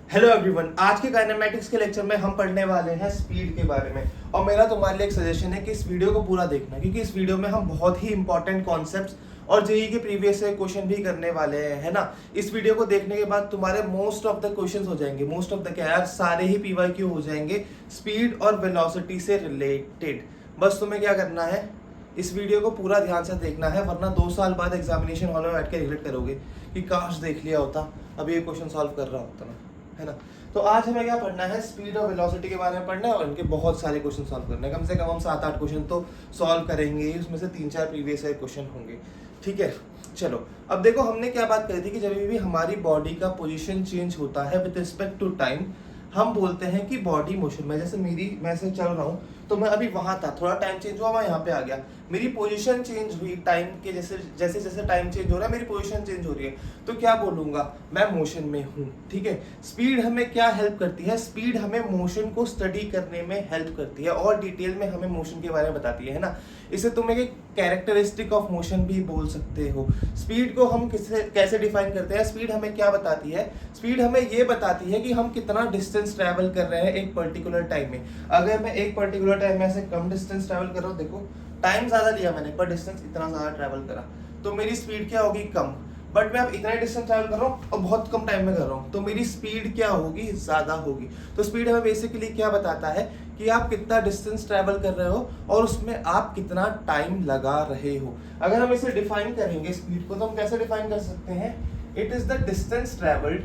Hello everyone, आज के kinematics के लेक्चर में हम पढ़ने वाले हैं स्पीड के बारे में। और मेरा तुम्हारे लिए एक सजेशन है कि इस वीडियो को पूरा देखना, क्योंकि इस वीडियो में हम बहुत ही इंपॉर्टेंट कॉन्सेप्ट्स और जेईई के प्रीवियस क्वेश्चन भी करने वाले हैं, है ना। इस वीडियो को देखने के बाद तुम्हारे मोस्ट ऑफ द क्वेश्चंस हो जाएंगे, मोस्ट ऑफ द क्या यार, सारे ही पीवाईक्यू हो जाएंगे स्पीड और वेलोसिटी से रिलेटेड। बस तुम्हें क्या करना है, इस वीडियो को पूरा ध्यान से देखना है, वरना 2 साल बाद एग्जामिनेशन हॉल में बैठ के रिग्रेट करोगे कि काश देख लिया होता, अभी ये क्वेश्चन सॉल्व कर रहा होता ना, है ना। तो आज हमें क्या पढ़ना है, स्पीड और वेलोसिटी के बारे में पढ़ना है और इनके बहुत सारे क्वेश्चन सॉल्व करने हैं। कम से कम हम 7-8 क्वेश्चन तो सॉल्व करेंगे, उसमें से 3-4 प्रीवियस ईयर क्वेश्चन होंगे, ठीक है। चलो अब देखो, हमने क्या बात करी थी कि जब भी हमारी बॉडी का पोजीशन चेंज होता है विद रिस्पेक्ट टू टाइम, हम बोलते हैं कि बॉडी मोशन में, जैसे मैं ऐसे चल रहा हूँ तो मैं अभी वहां था, थोड़ा टाइम चेंज हुआ, मैं यहाँ पे आ गया, मेरी पोजीशन चेंज हुई टाइम के, जैसे जैसे जैसे टाइम चेंज हो रहा है मेरी पोजीशन चेंज हो रही है, तो क्या बोलूंगा, मैं मोशन में हूँ, ठीक है। स्पीड हमें क्या हेल्प करती है, स्पीड हमें मोशन को स्टडी करने में हेल्प करती है और डिटेल में हमें मोशन के बारे में बताती है ना। इसे तुम एक कैरेक्टरिस्टिक ऑफ मोशन भी बोल सकते हो। स्पीड को हम कैसे डिफाइन करते हैं, स्पीड हमें क्या बताती है, स्पीड हमें ये बताती है कि हम कितना डिस्टेंस ट्रैवल कर रहे हैं एक पर्टिकुलर टाइम में। अगर मैं एक पर्टिकुलर टाइम में से कम डिस्टेंस ट्रैवल कर रहा हूँ, देखो टाइम ज्यादा लिया मैंने पर डिस्टेंस इतना ज्यादा ट्रैवल करा, तो मेरी स्पीड क्या होगी, कम। बट मैं अब इतना डिस्टेंस ट्रैवल कर रहा हूँ और बहुत कम टाइम में कर रहा हूँ, तो मेरी स्पीड क्या होगी, ज्यादा होगी। तो स्पीड हमें बेसिकली क्या बताता है कि आप कितना डिस्टेंस ट्रैवल कर रहे हो और उसमें आप कितना टाइम लगा रहे हो। अगर हम इसे डिफाइन करेंगे स्पीड को, तो हम कैसे डिफाइन कर सकते हैं, it is the distance travelled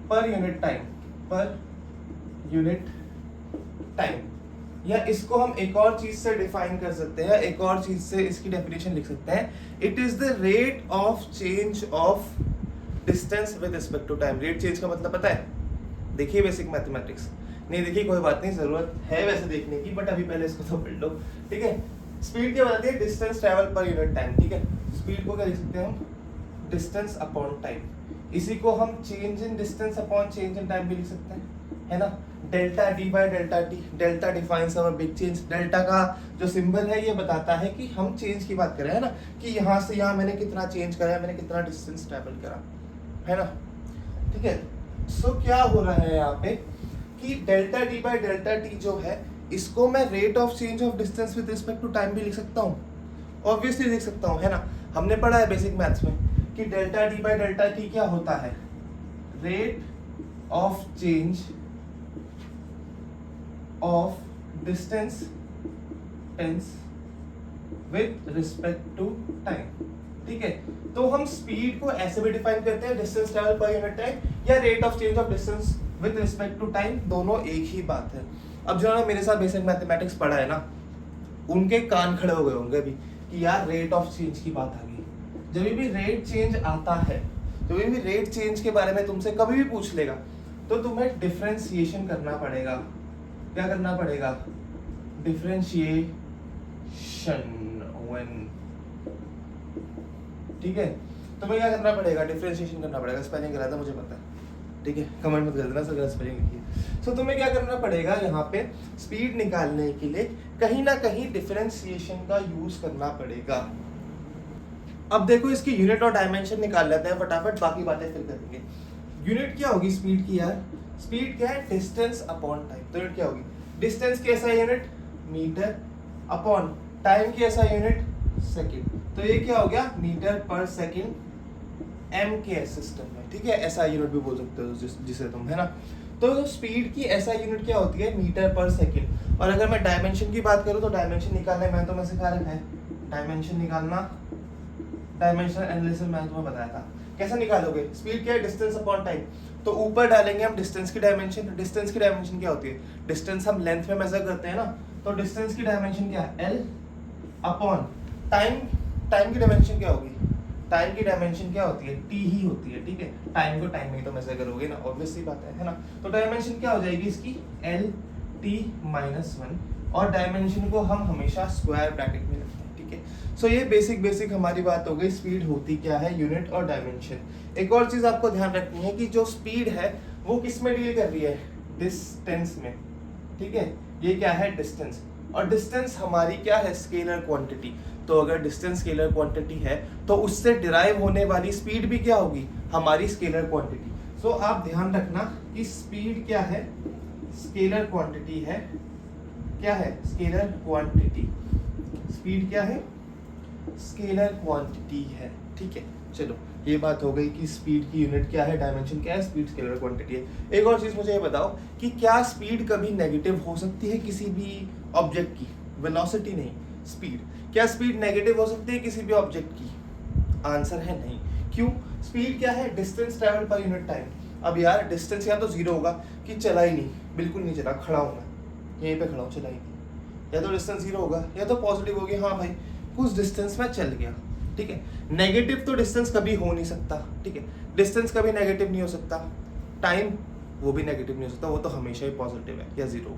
पर यूनिट टाइम, या इसको हम एक और चीज से डिफाइन कर सकते हैं, एक और चीज से इसकी डेफिनेशन लिख सकते हैं, it is the rate of change of distance with respect to time. Rate change का मतलब पता है, देखिए बेसिक मैथमेटिक्स, नहीं देखिए कोई बात नहीं, जरूरत है वैसे देखने की, बट अभी पहले इसको तो पढ़ लो, ठीक है। स्पीड क्या बताती है, distance travel per unit time, ठीक है। स्पीड को क्या लिख सकते हैं हम, डिस्टेंस अपॉन टाइम। इसी को हम change in distance upon change in time भी लिख सकते हैं, है ना। Delta D by delta T, delta defines our big change. Delta का जो सिंबल है ये बताता है कि हम चेंज की बात कर रहे हैं ना, कि यहाँ से यहाँ मैंने कितना चेंज करा है, मैंने कितना डिस्टेंस ट्रैवल करा, है ना, ठीक है। सो क्या हो रहा है यहाँ पे कि delta D by delta T जो है, इसको मैं rate of change of distance with respect to time भी लिख सकता हूँ, ऑब्वियसली लिख सकता हूँ, है ना। हमने पढ़ा है बेसिक मैथ्स में कि delta D by delta T क्या होता है, rate of change of distance with respect to time, ठीक है। तो हम स्पीड को ऐसे भी डिफाइन करते हैं, distance travel per unit time या rate of change of distance with respect to time, दोनों एक ही बात है। अब जिन्होंने मेरे साथ बेसिक मैथमेटिक्स पढ़ा है ना, उनके कान खड़े हो गए होंगे अभी कि यार रेट ऑफ चेंज की बात आ गई। जब भी रेट चेंज आता है, जब भी रेट चेंज के बारे में तुमसे कभी भी पूछ लेगा, तो तुम्हें डिफरेंशिएशन करना पड़ेगा। क्या करना पड़ेगा, डिफरेंशिएशन, ठीक है। तुम्हें क्या करना पड़ेगा, डिफरेंशिएशन करना पड़ेगा। स्पेलिंग गलत है मुझे पता है, ठीक है, कमेंट मत कर देना सर गलत स्पेलिंग लिखिए। सो तुम्हें क्या करना पड़ेगा, यहाँ पे स्पीड निकालने के लिए कहीं ना कहीं डिफरेंशिएशन का यूज करना पड़ेगा। अब देखो, इसकी यूनिट और डायमेंशन निकाल लेते हैं फटाफट, बाकी बातें फिर करेंगे। यूनिट क्या होगी स्पीड की यार, स्पीड क्या है, डिस्टेंस अपॉन टाइम। तो यूनिट क्या होगी, डिस्टेंस की ऐसा यूनिट मीटर, अपॉन टाइम की ऐसा यूनिट सेकंड। तो ये क्या हो गया, मीटर पर सेकंड एम के सिस्टम में, ठीक है। ऐसा यूनिट भी बोल सकते हो जिसे तुम, है ना। तो स्पीड की ऐसा यूनिट क्या होती है, मीटर पर सेकंड। और अगर मैं डायमेंशन की बात करूँ, तो डायमेंशन निकालना मैं तो मैं सिखा रखा है, डायमेंशन निकालना, डायमेंशनल एनालिसिस मैंने तुम्हें बताया था। कैसे निकालोगे, स्पीड क्या है, डिस्टेंस अपॉन टाइम। तो ऊपर डालेंगे हम डिस्टेंस की डायमेंशन। डिस्टेंस की डायमेंशन क्या होती है, डिस्टेंस हम लेंथ में मेजर करते हैं ना, तो डिस्टेंस की डायमेंशन क्या है, एल अपॉन टाइम। टाइम की डायमेंशन क्या होगी, टाइम की डायमेंशन क्या होती है, टी ही होती है, ठीक है। टाइम को टाइम में ही तो मेजर करोगे ना, ऑब्वियस सी बात है ना। तो डायमेंशन क्या हो जाएगी इसकी, एल टी माइनस 1, और डायमेंशन को हम हमेशा स्क्वायर ब्रैकेट में रखते हैं, ठीक है। सो ये बेसिक हमारी बात हो गई, स्पीड होती क्या है, यूनिट और डायमेंशन। एक और चीज आपको ध्यान रखनी है कि जो स्पीड है वो किस में डील कर रही है, डिस्टेंस में, ठीक है। ये क्या है, डिस्टेंस, और डिस्टेंस हमारी क्या है, स्केलर क्वांटिटी। तो अगर डिस्टेंस स्केलर क्वांटिटी है तो उससे डिराइव होने वाली स्पीड भी क्या होगी, हमारी स्केलर क्वांटिटी। सो आप ध्यान रखना कि स्पीड क्या है, स्केलर क्वांटिटी है। क्या है, स्केलर क्वांटिटी। स्पीड क्या है, स्केलर क्वांटिटी है। ठीक है, चलो ये बात हो गई कि स्पीड की यूनिट क्या है, डायमेंशन क्या है, स्पीड स्केलर क्वांटिटी है। एक और चीज मुझे ये बताओ कि क्या स्पीड कभी नेगेटिव हो सकती है किसी भी ऑब्जेक्ट की, वेलोसिटी नहीं, स्पीड। क्या स्पीड नेगेटिव हो सकती है किसी भी ऑब्जेक्ट की? आंसर है नहीं। क्यों? स्पीड क्या है, distance travel per unit time. अब यार डिस्टेंस या तो जीरो होगा कि चला ही नहीं, बिल्कुल नहीं चला, खड़ा हूं मैं यहीं पे खड़ा हूँ, चला ही नहीं, या तो डिस्टेंस जीरो होगा, या तो पॉजिटिव होगी, हाँ भाई कुछ डिस्टेंस में चल गया। ठीक है, नेगेटिव तो डिस्टेंस कभी हो नहीं सकता। ठीक है, डिस्टेंस कभी नेगेटिव नहीं हो सकता, टाइम वो भी नेगेटिव नहीं हो सकता, वो तो हमेशा ही पॉजिटिव है या जीरो।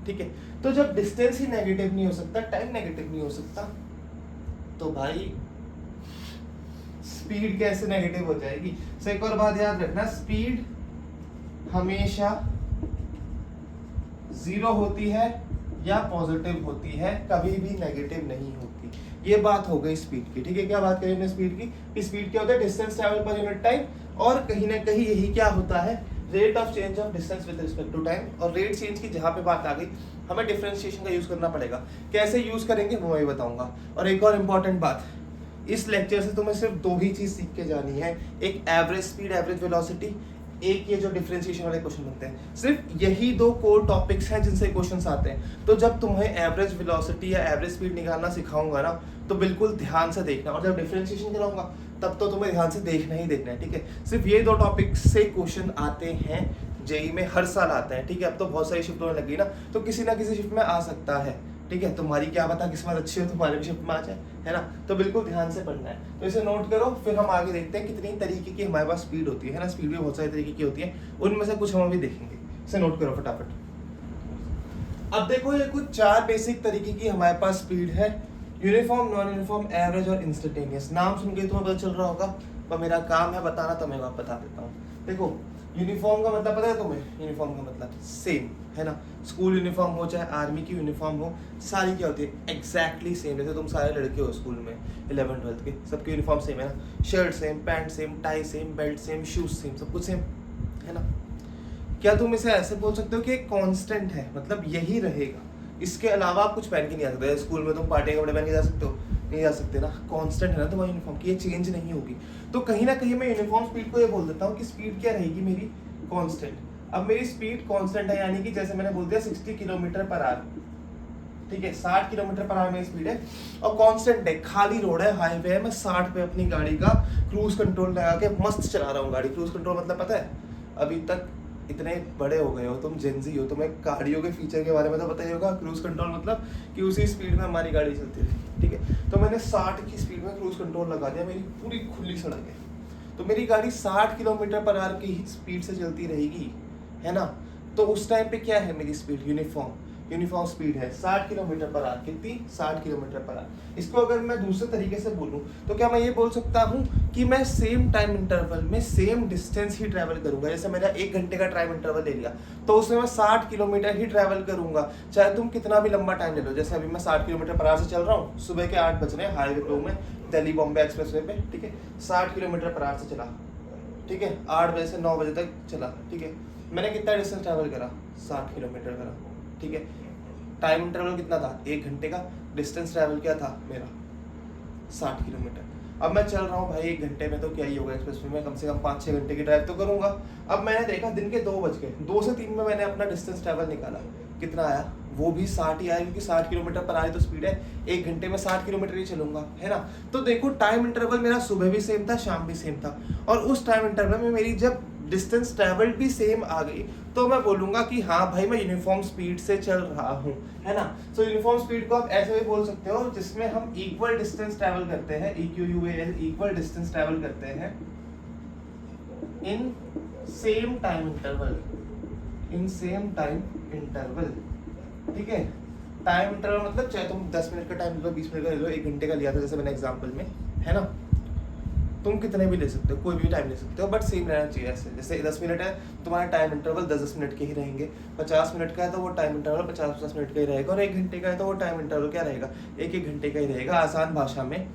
ठीक है, तो जब डिस्टेंस ही नेगेटिव नहीं हो सकता, टाइम नेगेटिव नहीं हो सकता, तो भाई स्पीड कैसे नेगेटिव हो जाएगी? सो एक और बात याद रखना, स्पीड हमेशा जीरो होती है या पॉजिटिव होती है, कभी भी नेगेटिव नहीं होती। ये बात हो गई स्पीड की। ठीक है, क्या बात करी हमने स्पीड की? कि स्पीड क्या होता है, distance travel per unit time, और कहीं ना कहीं यही क्या होता है, rate of change of distance with respect to time. और रेट चेंज की जहां पे बात आ गई, हमें डिफरेंशिएशन का यूज करना पड़ेगा। कैसे यूज करेंगे वो मैं बताऊंगा। और एक और इम्पॉर्टेंट बात, इस लेक्चर से तुम्हें सिर्फ दो ही चीज सीख के जानी है, एक एवरेज स्पीड, एवरेज वेलोसिटी, एक ये जो डिफरेंशिएशन वाले क्वेश्चन बनते हैं। सिर्फ यही दो कोर टॉपिक्स हैं जिनसे क्वेश्चंस आते हैं। तो जब तुम्हें एवरेज वेलोसिटी या एवरेज स्पीड निकालना सिखाऊंगा ना, तो बिल्कुल ध्यान से देखना, और जब डिफरेंशिएशन कराऊंगा तब तो तुम्हें ध्यान से देखना ही देखना है। ठीक है, सिर्फ ये दो टॉपिक से क्वेश्चन आते हैं, जेई में हर साल आते हैं। ठीक है, अब तो बहुत सारी शिफ्ट होने लगी ना, तो किसी ना किसी शिफ्ट में आ सकता है। ठीक है, तुम्हारी क्या पता किस्मत अच्छी हो, तुम्हारे भी शिफ्ट में आ जाए, है ना। तो बिल्कुल ध्यान से पढ़ना है। तो इसे नोट करो, फिर हम आगे देखते हैं कितनी तरीके की हमारे पास स्पीड होती है ना। स्पीड भी बहुत सारी तरीके की होती है, उनमें से कुछ हम भी देखेंगे। इसे नोट करो फटाफट। अब देखो, ये कुछ चार बेसिक तरीके की हमारे पास स्पीड है, यूनिफॉर्म, नॉन यूनिफॉर्म, एवरेज और इंस्टेंटेनियस। नाम सुन के तुम्हें पता चल रहा होगा, पर मेरा काम है बताना, तो मैं बता देता हूँ। देखो, यूनिफॉर्म का मतलब पता है तुम्हें? यूनिफॉर्म का मतलब सेम, है ना। स्कूल यूनिफॉर्म हो चाहे आर्मी की यूनिफॉर्म हो, सारी क्या होती है, एग्जैक्टली सेम। जैसे तुम सारे लड़के हो स्कूल में 11th 12th के, सबके यूनिफॉर्म सेम है ना। Shirt same, pant same, tie same, belt same, shoes same, सब कुछ सेम, है ना। क्या तुम इसे ऐसे बोल सकते हो कि एक कांस्टेंट है, मतलब यही रहेगा, इसके अलावा आप कुछ पहन के नहीं आ सकते? स्कूल में तुम पार्टी के कपड़े पहन के जा सकते हो? नहीं जा सकते ना। कांस्टेंट है ना तुम्हारी यूनिफॉर्म की, ये चेंज नहीं होगी। तो कहीं ना कहीं मैं यूनिफॉर्म स्पीड को ये बोल देता हूँ कि स्पीड क्या रहेगी मेरी, कांस्टेंट। अब मेरी स्पीड कांस्टेंट है, यानी कि जैसे मैंने बोल दिया 60 किलोमीटर पर आवर। ठीक है, 60 किलोमीटर पर आवर मेरी स्पीड है, और कांस्टेंट है, खाली रोड है, हाईवे है, मैं 60 पे अपनी गाड़ी का क्रूज कंट्रोल लगा के मस्त चला रहा हूँ गाड़ी। क्रूज कंट्रोल मतलब पता है? अभी तक इतने बड़े हो गए हो तुम, जेनजी हो, तुम्हें गाड़ियों के फीचर के बारे में तो पता ही होगा। क्रूज कंट्रोल मतलब कि उसी स्पीड में हमारी गाड़ी चलती रही। ठीक है, तो मैंने 60 की स्पीड में क्रूज कंट्रोल लगा दिया, मेरी पूरी खुली सड़क है, तो मेरी गाड़ी 60 किलोमीटर पर आवर की स्पीड से चलती रहेगी, है ना। तो उस टाइम पे क्या है मेरी स्पीड, यूनिफॉर्म स्पीड है 60 किलोमीटर पर आवर। कितनी? 60 किलोमीटर पर आवर। इसको अगर मैं दूसरे तरीके से बोलूं, तो क्या मैं ये बोल सकता हूं कि मैं सेम टाइम इंटरवल में सेम डिस्टेंस ही ट्रैवल करूंगा। जैसे मेरा 1 घंटे का टाइम इंटरवल ले लिया, तो उसमें मैं 60 किलोमीटर ही ट्रैवल करूंगा, चाहे तुम कितना भी लंबा टाइम ले लो। जैसे अभी मैं 60 किलोमीटर पर आवर से चल रहा हूँ, सुबह के 8 बज रहे हैं, हाईवे पे हूं मैं, दिल्ली बॉम्बे एक्सप्रेस वे पे। ठीक है, 60 किलोमीटर पर आवर से चला, ठीक है, 8 बजे से 9 बजे तक चला। ठीक है, मैंने कितना डिस्टेंस ट्रैवल करा? 60 किलोमीटर करा। ठीक है, टाइम इंटरवल कितना था? 1 घंटे का। डिस्टेंस ट्रैवल क्या था मेरा? 60 किलोमीटर। अब मैं चल रहा हूँ भाई 1 घंटे में, तो क्या ही होगा, एक्सप्रेस में कम से कम 5-6 घंटे की ड्राइव तो करूंगा। अब मैंने देखा दिन के 2 बज गए, 2 से 3 में मैंने अपना डिस्टेंस ट्रैवल निकाला, कितना आया? वो भी 60 ही आया, क्योंकि 60 किलोमीटर पर आए तो स्पीड है, 1 घंटे में 60 किलोमीटर ही चलूंगा, है ना। तो देखो, टाइम इंटरवल मेरा सुबह भी सेम था, शाम भी सेम था, और उस टाइम इंटरवल में मेरी जब डिस्टेंस ट्रैवल्ड भी सेम आ गई, तो मैं बोलूंगा कि हाँ भाई मैं यूनिफॉर्म स्पीड से चल रहा हूँ, है ना। सो यूनिफॉर्म स्पीड को आप ऐसे भी बोल सकते हो, जिसमें हम इक्वल डिस्टेंस ट्रैवल करते हैं, EQUAL, इक्वल डिस्टेंस ट्रैवल करते हैं इन सेम टाइम इंटरवल, ठीक है। टाइम इंटरवल मतलब चाहे तुम 10 मिनट का टाइम ले लो, 20 मिनट का ले लो, 1 घंटे का लिया था जैसे मैंने एग्जाम्पल में, है ना। तुम कितने भी ले सकते हो, कोई भी टाइम ले सकते हो, बट सेम रहना चाहिए ऐसे। जैसे 10 मिनट है, तुम्हारा टाइम इंटरवल 10-10 मिनट के ही रहेंगे। 50 मिनट का है तो वो टाइम इंटरवल 50-50 मिनट का ही रहेगा, और 1 घंटे का है तो वो टाइम इंटरवल क्या रहेगा, 1-1 घंटे का ही रहेगा। आसान भाषा में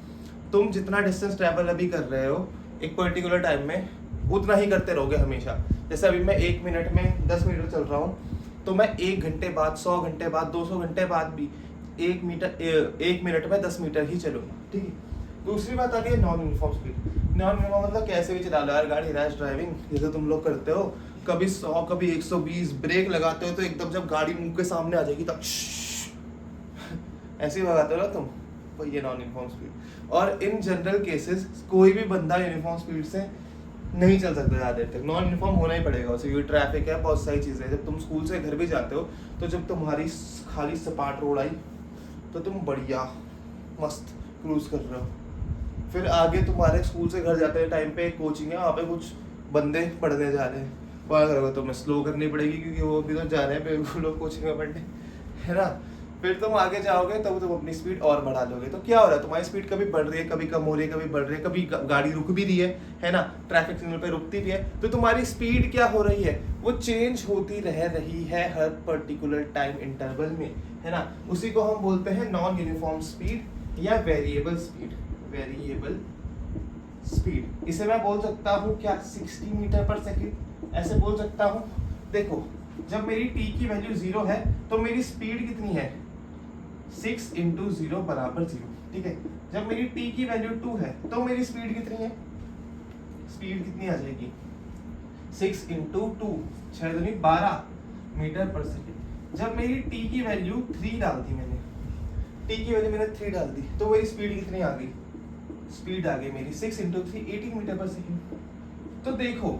तुम जितना डिस्टेंस ट्रैवल अभी कर रहे हो एक पर्टिकुलर टाइम में, उतना ही करते रहोगे हमेशा। जैसे अभी मैं 1 मिनट में 10 मीटर चल रहा हूँ, तो मैं 1 घंटे बाद, 100 घंटे बाद, 200 घंटे बाद भी 1 मिनट में 10 मीटर ही चलूंगा, ठीक है। दूसरी बात आती है non uniform speed. Non uniform मतलब कैसे भी चला लो यार गाड़ी, रैश ड्राइविंग जैसे तुम लोग करते हो, कभी 100 कभी 120, ब्रेक लगाते हो तो एकदम जब गाड़ी मुंह के सामने आ जाएगी तब ऐसे ही भगाते हो ना तुम, तो ये नॉन यूनिफॉर्म स्पीड। और इन जनरल केसेस कोई भी बंदा यूनिफॉर्म स्पीड से नहीं चल सकता ज़्यादा देर तक, नॉन यूनिफॉर्म होना ही पड़ेगा उसे, क्योंकि ट्रैफिक है, बहुत सारी चीज़ें। जब तुम स्कूल से घर भी जाते हो तो जब तुम्हारी खाली सपाट रोड आई तो तुम बढ़िया मस्त क्रूज कर रहे हो। फिर आगे तुम्हारे स्कूल से घर जाते हैं टाइम पे एक कोचिंग है, वहाँ पे कुछ बंदे पढ़ने जा रहे हैं, वहाँ करोगे तुम्हें स्लो करनी पड़ेगी क्योंकि वो भी तो जा रहे हैं बेवकूफ़ लोग कोचिंग में पढ़ने, है ना। फिर तुम आगे जाओगे तब तुम अपनी स्पीड और बढ़ा लोगे। तो क्या हो रहा है, तुम्हारी स्पीड कभी बढ़ रही है, कभी कम हो रही है, कभी बढ़ रही है, कभी गाड़ी रुक भी रही है ना, ट्रैफिक सिग्नल पे रुकती भी है। तो तुम्हारी स्पीड क्या हो रही है, वो चेंज होती रह रही है हर पर्टिकुलर टाइम इंटरवल में, है ना। उसी को हम बोलते हैं नॉन यूनिफॉर्म स्पीड या वेरिएबल स्पीड। वेरिएबल स्पीड, इसे मैं बोल सकता हूँ क्या 60 मीटर पर सेकेंड, ऐसे बोल सकता हूँ। देखो जब मेरी t की वैल्यू 0 है तो मेरी स्पीड कितनी है, 6 × 0 = 0, ठीक है। जब मेरी t की वैल्यू 2 है तो मेरी स्पीड कितनी है, स्पीड कितनी आ जाएगी, 6 × 2, 6 दूनी 12 मीटर पर सेकेंड। जब मेरी t की वैल्यू 3 डाल दी मैंने, t की वैल्यू मैंने 3 डाल दी तो मेरी स्पीड कितनी आ गई, स्पीड आ गई मेरी 6 × 3 18 मीटर पर सेकेंड। तो देखो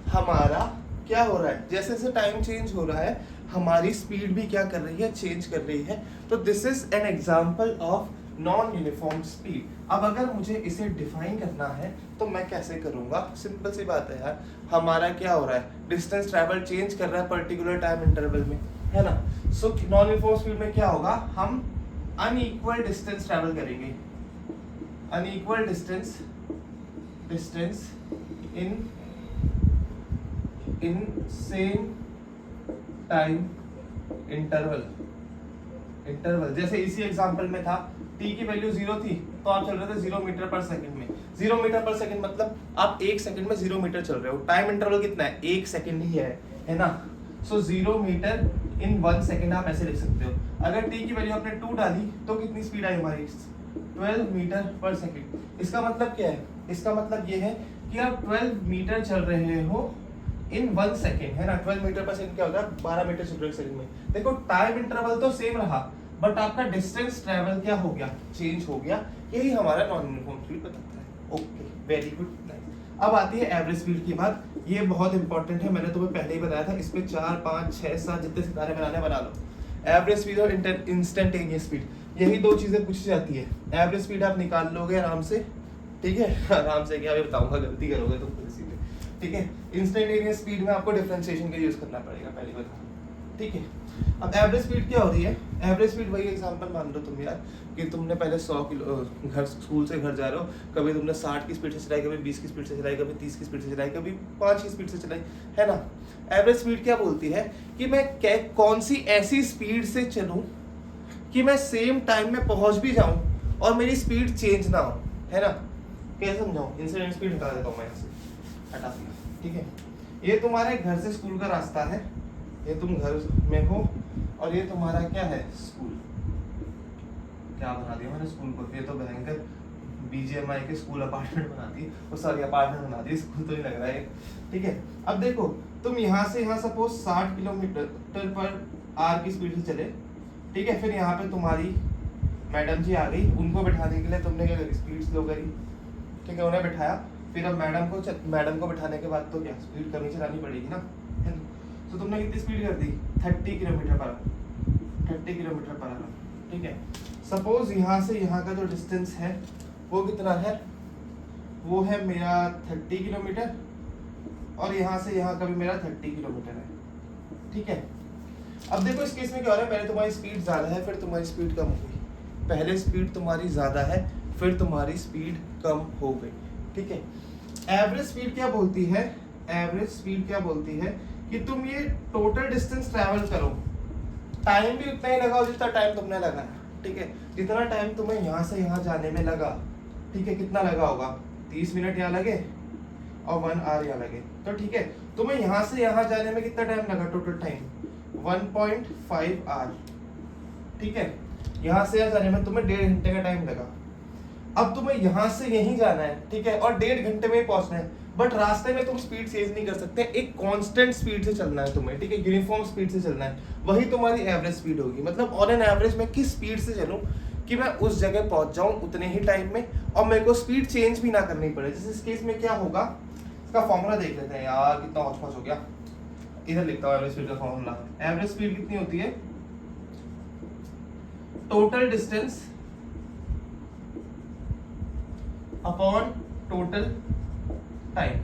हमारा क्या हो रहा है, जैसे जैसे टाइम चेंज हो रहा है हमारी स्पीड भी क्या कर रही है, चेंज कर रही है। तो this is an example of non uniform speed. अब अगर मुझे इसे डिफाइन करना है तो मैं कैसे करूंगा, सिंपल सी बात है यार, हमारा क्या हो रहा है, डिस्टेंस ट्रैवल चेंज कर रहा है पर्टिकुलर टाइम इंटरवल में, है ना। सो नॉन यूनिफॉर्म स्पीड में क्या होगा, हम अनइक्वल डिस्टेंस ट्रैवल करेंगे, unequal distance in same time interval. जैसे इसी एग्जांपल में था, t की वैल्यू 0 थी तो आप चल रहे थे 0 मीटर पर सेकंड में। 0 मीटर पर सेकंड मतलब आप 1 सेकंड में 0 मीटर चल रहे हो, टाइम इंटरवल कितना है, 1 सेकंड ही है ना। सो 0 मीटर इन 1 सेकंड आप ऐसे लिख सकते हो। अगर t की वैल्यू आपने 2 डाली तो कितनी स्पीड आई हमारी, 12 मीटर पर सेकंड। इसका मतलब क्या है, इसका मतलब ये है कि आप 12 मीटर चल रहे हो इन 1 सेकेंड, है ना। 12 मीटर पर सेकंड क्या होता है, 12 मीटर चल रहे हो सेकंड में। देखो टाइम इंटरवल तो सेम रहा बट आपका डिस्टेंस ट्रैवल क्या हो गया, चेंज हो गया। यही हमारा नॉन यूनिफॉर्म स्पीड बताता है। Okay very good, nice. अब आती है एवरेज स्पीड की बात। ये बहुत इंपॉर्टेंट है, मैंने तुम्हें पहले ही बताया था। इस पे 4, 5, 6, 7 जितने सितारे बनाने बना लो। एवरेज स्पीड और इंस्टेंटेनियस स्पीड, यही दो चीजें पूछी जाती है। एवरेज स्पीड आप निकाल लोगे आराम से, ठीक है, आराम से क्या भी बताऊंगा, गलती करोगे तुम खुद सीधे, ठीक है। इंस्टेंटेनियस स्पीड में आपको डिफरेंशिएशन का यूज करना पड़ेगा, पहली बात, ठीक है। अब एवरेज स्पीड क्या हो रही है, एवरेज स्पीड वही एग्जांपल मान लो तुम यार, कि तुमने पहले 100 किलो घर स्कूल से घर जा रहे हो, कभी तुमने 60 की स्पीड से चलाई, कभी 20 की स्पीड से चलाई, कभी 30 की स्पीड से चलाई, कभी 5 की स्पीड से चलाई, है ना। एवरेज स्पीड क्या बोलती है कि मैं कौन सी ऐसी स्पीड से चलूं कि मैं सेम टाइम में पहुंच भी जाऊं और मेरी स्पीड चेंज ना हो, है ना। कैसे समझाऊं, इंसिडेंट स्पीड हटा देता हूं मैं यहाँ से, हटा दिया, ठीक है। ये तुम्हारे घर से स्कूल का रास्ता है, ये तुम घर में हो और ये तुम्हारा क्या है, स्कूल। क्या बना दिया मैंने स्कूल को, ये तो भयंकर BGMI के स्कूल अपार्टमेंट बना दी, वो सॉरी अपार्टमेंट बना दी, स्कूल तो नहीं लग रहा है, ठीक है। अब देखो तुम यहाँ से यहाँ सपोज 60 km/h की स्पीड से चले, ठीक है। फिर यहाँ पे तुम्हारी मैडम जी आ गई, उनको बैठाने के लिए तुमने क्या करी, स्पीड स्लो करी, ठीक है, उन्हें बैठाया। फिर अब मैडम को बैठाने के बाद तो क्या स्पीड कमी चलानी पड़ेगी ना, है ना। तो तुमने कितनी स्पीड कर दी, 30 km/h, ठीक है। सपोज यहाँ से यहाँ का जो डिस्टेंस है वो कितना है, वो है मेरा 30 किलोमीटर और यहाँ से यहाँ का भी मेरा 30 किलोमीटर है, ठीक है। अब देखो इस केस में क्या हो रहा है, पहले तुम्हारी स्पीड ज़्यादा है, फिर तुम्हारी स्पीड कम हो गई। पहले स्पीड तुम्हारी ज़्यादा है, फिर तुम्हारी स्पीड कम हो गई, ठीक है। एवरेज स्पीड क्या बोलती है, एवरेज स्पीड क्या बोलती है कि तुम ये टोटल डिस्टेंस ट्रैवल करो, टाइम भी उतना ही लगाओ जितना टाइम तुमने लगाया, ठीक है। जितना टाइम तुम्हें यहाँ से यहाँ जाने में लगा, ठीक है, कितना लगा होगा, 30 मिनट यहाँ लगे और 1 आवर यहाँ लगे, तो ठीक है, तुम्हें यहाँ से यहाँ जाने में कितना टाइम लगा, टोटल टाइम 1.5 आवर, ठीक है। यहाँ से यहाँ जाने में तुम्हें 1.5 घंटे का टाइम लगा। अब तुम्हें यहाँ से यहीं जाना है, ठीक है, और 1.5 घंटे में ही पहुंचना है, बट रास्ते में तुम स्पीड चेंज नहीं कर सकते, एक कांस्टेंट स्पीड से चलना है तुम्हें, ठीक है, यूनिफॉर्म स्पीड से चलना है, वही तुम्हारी एवरेज स्पीड होगी। मतलब ऑन एन एवरेज मैं किस स्पीड से चलूं कि मैं उस जगह पहुंच जाऊं उतने ही टाइम में और मेरे को स्पीड चेंज भी ना करनी पड़े। जैसे इस केस में क्या होगा, इसका फॉर्मूला देख लेते हैं यार, कितना हौच-पौच हो गया। इधर लिखता हूं एवरेज स्पीड का फॉर्मूला। एवरेज स्पीड कितनी होती है, total distance upon total time,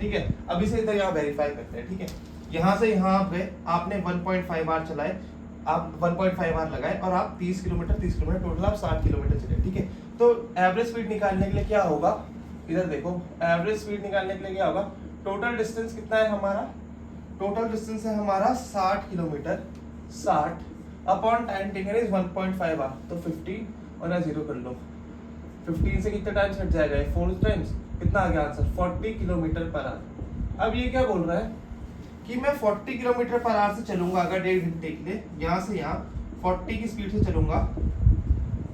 ठीक है। अभी से इधर यहाँ वेरीफाई करते हैं, ठीक है। यहाँ से यहाँ पे आपने 1.5 आवर चलाए, आप 1.5 आवर लगाए और आप 30 किलोमीटर टोटल आप 60 किलोमीटर चले, ठीक है। तो एवरेज स्पीड निकालने के लिए क्या होगा, इधर देखो, एवरेज स्पीड निकालने के लिए क्या होगा, टोटल डिस्टेंस कितना है हमारा, टोटल डिस्टेंस है हमारा 60 kilometre, 60 upon time taken is 1.5 hour, तो 50 और यहाँ 0 कर लो, 15 से कितना टाइम हट जाएगा, 4 टाइम्स, कितना आ गया आंसर, 40 किलोमीटर पर आवर। अब ये क्या बोल रहा है कि मैं 40 किलोमीटर पर आवर से चलूंगा अगर 1.5 घंटे के लिए, यहाँ से यहाँ 40 की स्पीड से चलूंगा,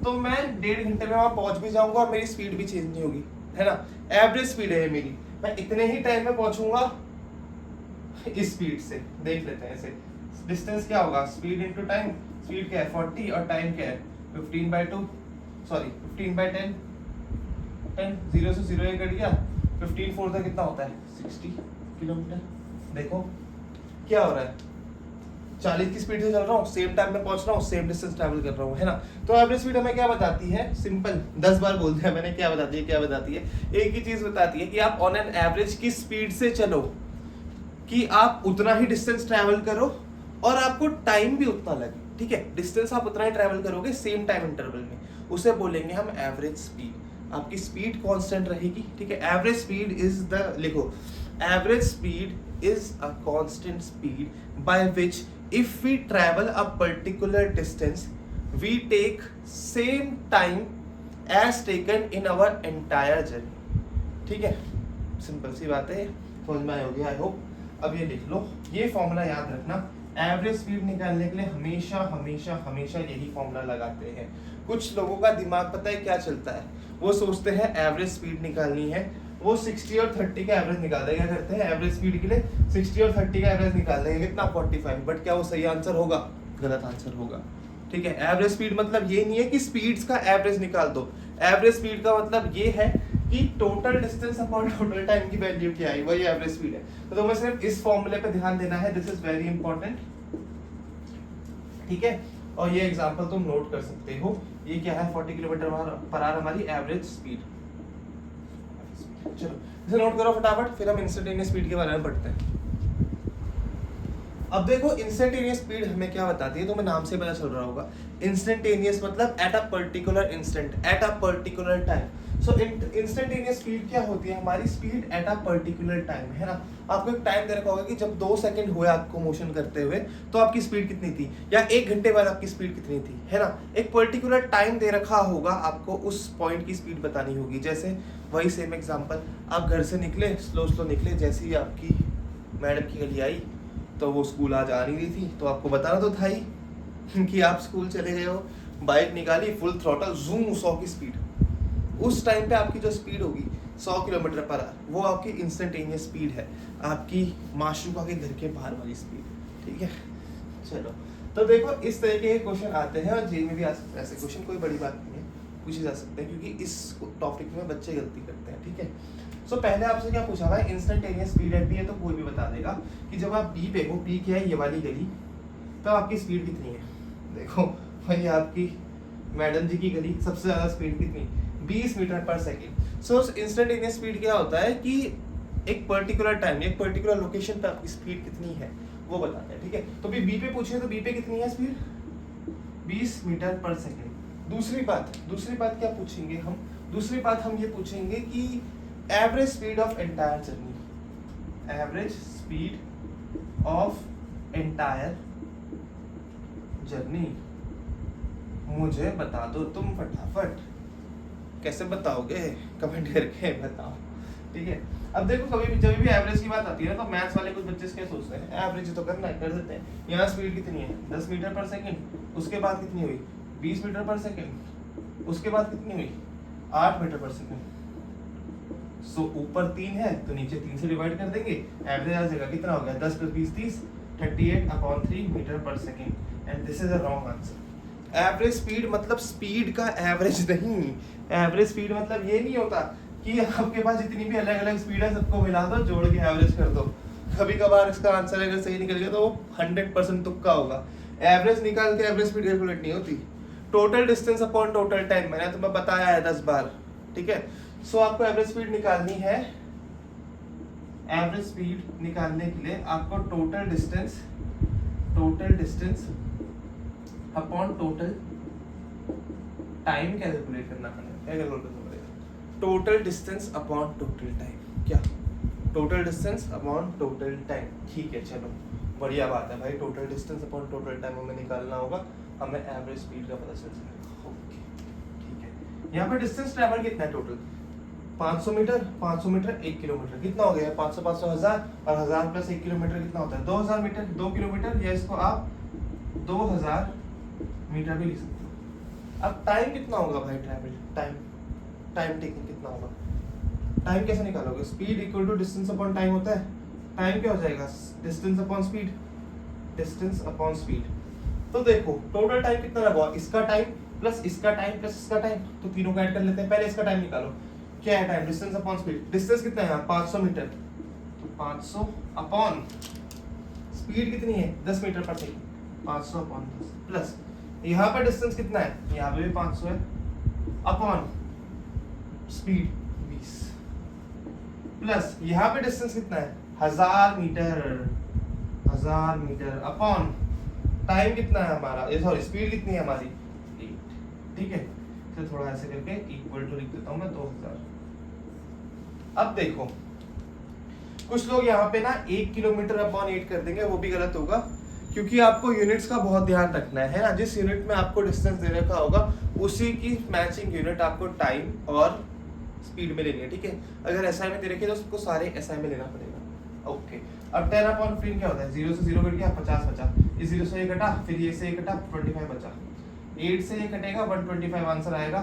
तो मैं 1.5 घंटे में वहां पहुंच भी जाऊंगा और मेरी स्पीड भी चेंज नहीं होगी, है ना। एवरेज स्पीड है मेरी, मैं इतने ही टाइम में पहुंचूंगा इस स्पीड से। देख लेते हैं ऐसे, डिस्टेंस क्या होगा, स्पीड इनटू टाइम, स्पीड क्या है 40 और टाइम क्या है 15/10, 0 से 0 ये कट गया, 15 4 का कितना होता है 60 किलोमीटर। देखो क्या हो रहा है, 40 की स्पीड से चल रहा हूँ, सेम टाइम में पहुंच रहा हूँ, सेम डिस्टेंस ट्रैवल कर रहा हूँ, है ना। तो एवरेज स्पीड हमें क्या बताती है, सिंपल 10 बार बोल दिया मैंने, क्या बताती है, क्या बताती है, एक ही चीज बताती है कि आप ऑन एन एवरेज की स्पीड से चलो कि आप उतना ही डिस्टेंस ट्रैवल करो और आपको टाइम भी उतना लगे, ठीक है। डिस्टेंस आप उतना ही ट्रैवल करोगे सेम टाइम इंटरवल में, उसे बोलेंगे हम एवरेज स्पीड। आपकी स्पीड कांस्टेंट रहेगी, ठीक है। एवरेज स्पीड इज द, लिखो, average speed is a constant speed by which if we travel a particular distance we take same time as taken in our entire journey, ठीक है। Simple सी बात है, समझ में आई होगी आई होप। अब ये लिख लो, ये फॉर्मूला याद रखना, एवरेज स्पीड निकालने के लिए हमेशा हमेशा हमेशा यही फॉर्मूला लगाते हैं। कुछ लोगों का दिमाग पता है क्या चलता है, वो सोचते हैं एवरेज स्पीड निकालनी है, वो 60 और 30 का एवरेज निकालते हैं। क्या करते हैं, एवरेज स्पीड के लिए 60 और 30 का एवरेज निकाल देंगे, कितना 45, बट क्या वो सही आंसर होगा, गलत आंसर होगा, ठीक है। एवरेज स्पीड मतलब ये नहीं है कि स्पीड्स का एवरेज निकाल दो, एवरेज स्पीड का मतलब ये है कि total distance upon total time की वैल्यू क्या आई, वही एवरेज स्पीड है। तो तुम्हें सिर्फ इस फॉर्मूले पे ध्यान देना है, दिस इज वेरी इंपॉर्टेंट, ठीक है। और ये एग्जांपल तुम नोट कर सकते हो, ये क्या है 40 किलोमीटर पर आवर हमारी एवरेज स्पीड। चलो इसे नोट करो फटाफट, फिर हम इंस्टेंटेनियस स्पीड के बारे में पढ़ते हैं। अब देखो इंस्टेंटेनियस स्पीड हमें क्या बताती है, तो मैं नाम से पता चल रहा होगा, इंस्टेंटेनियस मतलब at a particular instant, at a particular time. So instantaneous speed क्या होती है, हमारी speed at a particular time, है ना। आपको एक टाइम दे रखा होगा कि जब 2 सेकंड हुए आपको मोशन करते हुए तो आपकी स्पीड कितनी थी, या 1 घंटे बाद आपकी स्पीड कितनी थी, है ना। एक पर्टिकुलर टाइम दे रखा होगा, आपको उस पॉइंट की स्पीड बतानी होगी। जैसे वही सेम एग्जांपल, आप घर से निकले, स्लो निकले, जैसे ही आपकी मैडम की गली आई तो वो स्कूल आज आ नहीं रही थी, तो आपको बताना तो था ही कि आप स्कूल चले गए हो, बाइक निकाली, फुल थ्रॉटल, जूम 100 की स्पीड, उस टाइम पे आपकी जो स्पीड होगी 100 किलोमीटर पर आवर, वो आपकी इंस्टेंटेनियस स्पीड है, आपकी माशूका के घर के बाहर वाली स्पीड, ठीक है। चलो तो देखो इस तरह के क्वेश्चन आते हैं और जेई में भी आ सकते हैं ऐसे क्वेश्चन, कोई बड़ी बात नहीं है, पूछे जा सकते हैं, क्योंकि इस टॉपिक में बच्चे गलती करते हैं, ठीक है। सो पहले आपसे क्या पूछा हुआ है, इंस्टेंटेनियस स्पीड एट बी है, तो कोई भी बता देगा कि जब आप बी पे हो, बी क्या है ये वाली गली, तो आपकी स्पीड कितनी है। देखो वही आपकी मैडम जी की गली, सबसे ज्यादा स्पीड कितनी, 20 मीटर पर सेकेंड। सो इंस्टेंटेनियस स्पीड क्या होता है कि एक पर्टिकुलर टाइम, एक पर्टिकुलर लोकेशन पे आपकी स्पीड कितनी है वो बताते हैं, ठीक है। तो भी बी पे पूछे तो बी पे कितनी है स्पीड, 20 मीटर पर सेकेंड। दूसरी बात क्या पूछेंगे हम, दूसरी बात हम ये पूछेंगे कि average speed of entire journey, average speed of entire journey मुझे बता दो तुम फटाफट। कैसे बताओगे? कमेंट करके बताओ, ठीक है। अब देखो कभी भी जब भी एवरेज की बात आती है ना तो मैथ्स वाले कुछ बच्चे क्या सोचते हैं, एवरेज तो करना है, कर देते हैं। यहाँ स्पीड कितनी है 10 मीटर पर सेकंड, उसके बाद कितनी हुई 20 मीटर पर सेकंड, उसके बाद कितनी हुई 8 मीटर पर सेकंड। सो ऊपर 3 है तो नीचे 3 से डिवाइड कर देंगे, एवरेज आ जाएगा कितना हो गया 10 + 20 30, 38/3 metre per second. And this is a wrong answer. Average speed मतलब स्पीड का एवरेज नहीं। एवरेज स्पीड मतलब ये नहीं होता कि आपके पास जितनी भी अलग अलग स्पीड है सबको मिला दो, जोड़ के एवरेज कर दो। कभी कभार इसका आंसर अगर सही निकल गया तो वो 100% तुक्का होगा। एवरेज निकाल के एवरेज स्पीड कैलकुलेट नहीं होती। Total distance upon total time मैंने तुम्हें बताया है 10 बार, ठीक है। सो आपको एवरेज स्पीड निकालनी है। एवरेज स्पीड निकालने के लिए आपको total distance upon total time calculate करना पड़ेगा। क्या कैलकुलेट करना पड़ेगा? Total distance upon total time. क्या? Total distance upon total time. ठीक है, चलो बढ़िया बात है भाई। Total distance upon total time हमें निकालना होगा, हमें एवरेज स्पीड का पता चल जाएगा। ओके, ठीक है। यहाँ पे डिस्टेंस ट्रैवल कितना है टोटल? 500 मीटर, 500 मीटर 1 किलोमीटर, कितना हो गया? 500 500 1000, और 1000 + 1 किलोमीटर कितना होता है? 2000 मीटर, 2 किलोमीटर, या इसको आप 2000 मीटर भी लिख सकते हो। अब टाइम कितना होगा भाई? ट्रैवल टाइम टेकिंग कितना होगा? टाइम कैसे निकालोगे? Speed equal to distance upon time होता है। टाइम क्या हो जाएगा? Distance upon speed, distance upon speed. तो देखो टोटल टाइम कितना लगा? इसका टाइम प्लस इसका टाइम प्लस इसका टाइम, तो तीनों को ऐड कर लेते हैं। पहले इसका टाइम निकालो। क्या है time? Distance upon speed. Distance कितना है यहाँ? 500 मीटर, तो 500 अपॉन स्पीड कितनी है? 10 metre per second, 500 upon 10 plus यहाँ पर डिस्टेंस कितना है? यहाँ पे भी 500 है, अपॉन स्पीड 20 प्लस यहाँ पे डिस्टेंस कितना है? 1000 मीटर अपॉन टाइम कितना है हमारा? सॉरी, स्पीड कितनी है हमारी? 8। ठीक है, तो थोड़ा ऐसे करके इक्वल टू लिख देता हूँ मैं 2000। अब देखो कुछ लोग यहाँ पे ना 1 किलोमीटर अपॉन 8 कर देंगे, वो भी गलत होगा, क्योंकि आपको यूनिट्स का बहुत ध्यान रखना है ना। जिस यूनिट में आपको डिस्टेंस दे रखा होगा उसी की मैचिंग यूनिट आपको टाइम और स्पीड में लेनी है, ठीक है। अगर एसआई में दे रखे तो उसको सारे एसआई में लेना पड़ेगा। ओके, अब 10/15 क्या होता है? 0 से 0 कट गया, 50 बचा। इस 0 से ये कटा, फिर ये से ये कटा, 25 बचा। 8 से ये कटेगा, 125 आंसर आएगा।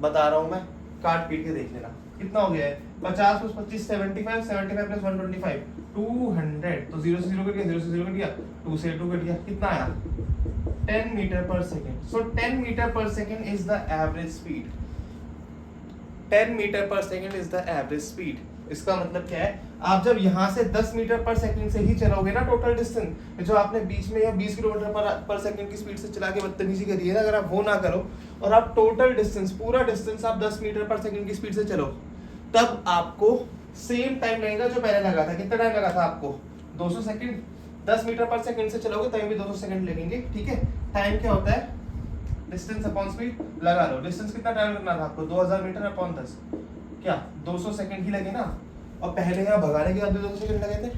बता रहा हूं मैं, काट पीट के देख लेना। कितना हो गया है? 50 + 25 75, 75 + 125 200। तो 0 से 0 कट गया, 0 से 0 कट गया, 2 से 2 कट गया, कितना आया? 10 metre per second. So 10 metre per second is the average speed. 10 metre per second is the average speed. इसका मतलब क्या है? आप जब यहाँ से 10 मीटर पर सेकंड से ही चलोगे ना टोटल डिस्टेंस, जो आपने बीच में या 20 किलोमीटर पर सेकंड की स्पीड से चला के बदतमीजी करी है ना, अगर आप वो ना करो और आप टोटल डिस्टेंस, पूरा डिस्टेंस आप 10 मीटर पर सेकंड की स्पीड से चलो, तब आपको सेम टाइम लगेगा जो मैंने लगा था। कितना टाइम लगा था आपको? 200 सेकंड। 10 मीटर पर सेकंड से चलोगे तभी भी 200 सेकंड लगेंगे, ठीक है। टाइम क्या होता है? Distance upon speed. लगा लो, डिस्टेंस कितना ट्रैवल करना था आपको? 2000 मीटर अपॉन 10, क्या 200 सेकंड ही लगे ना। और पहले यहाँ भगाने के बाद 200 सेकंड लगे थे,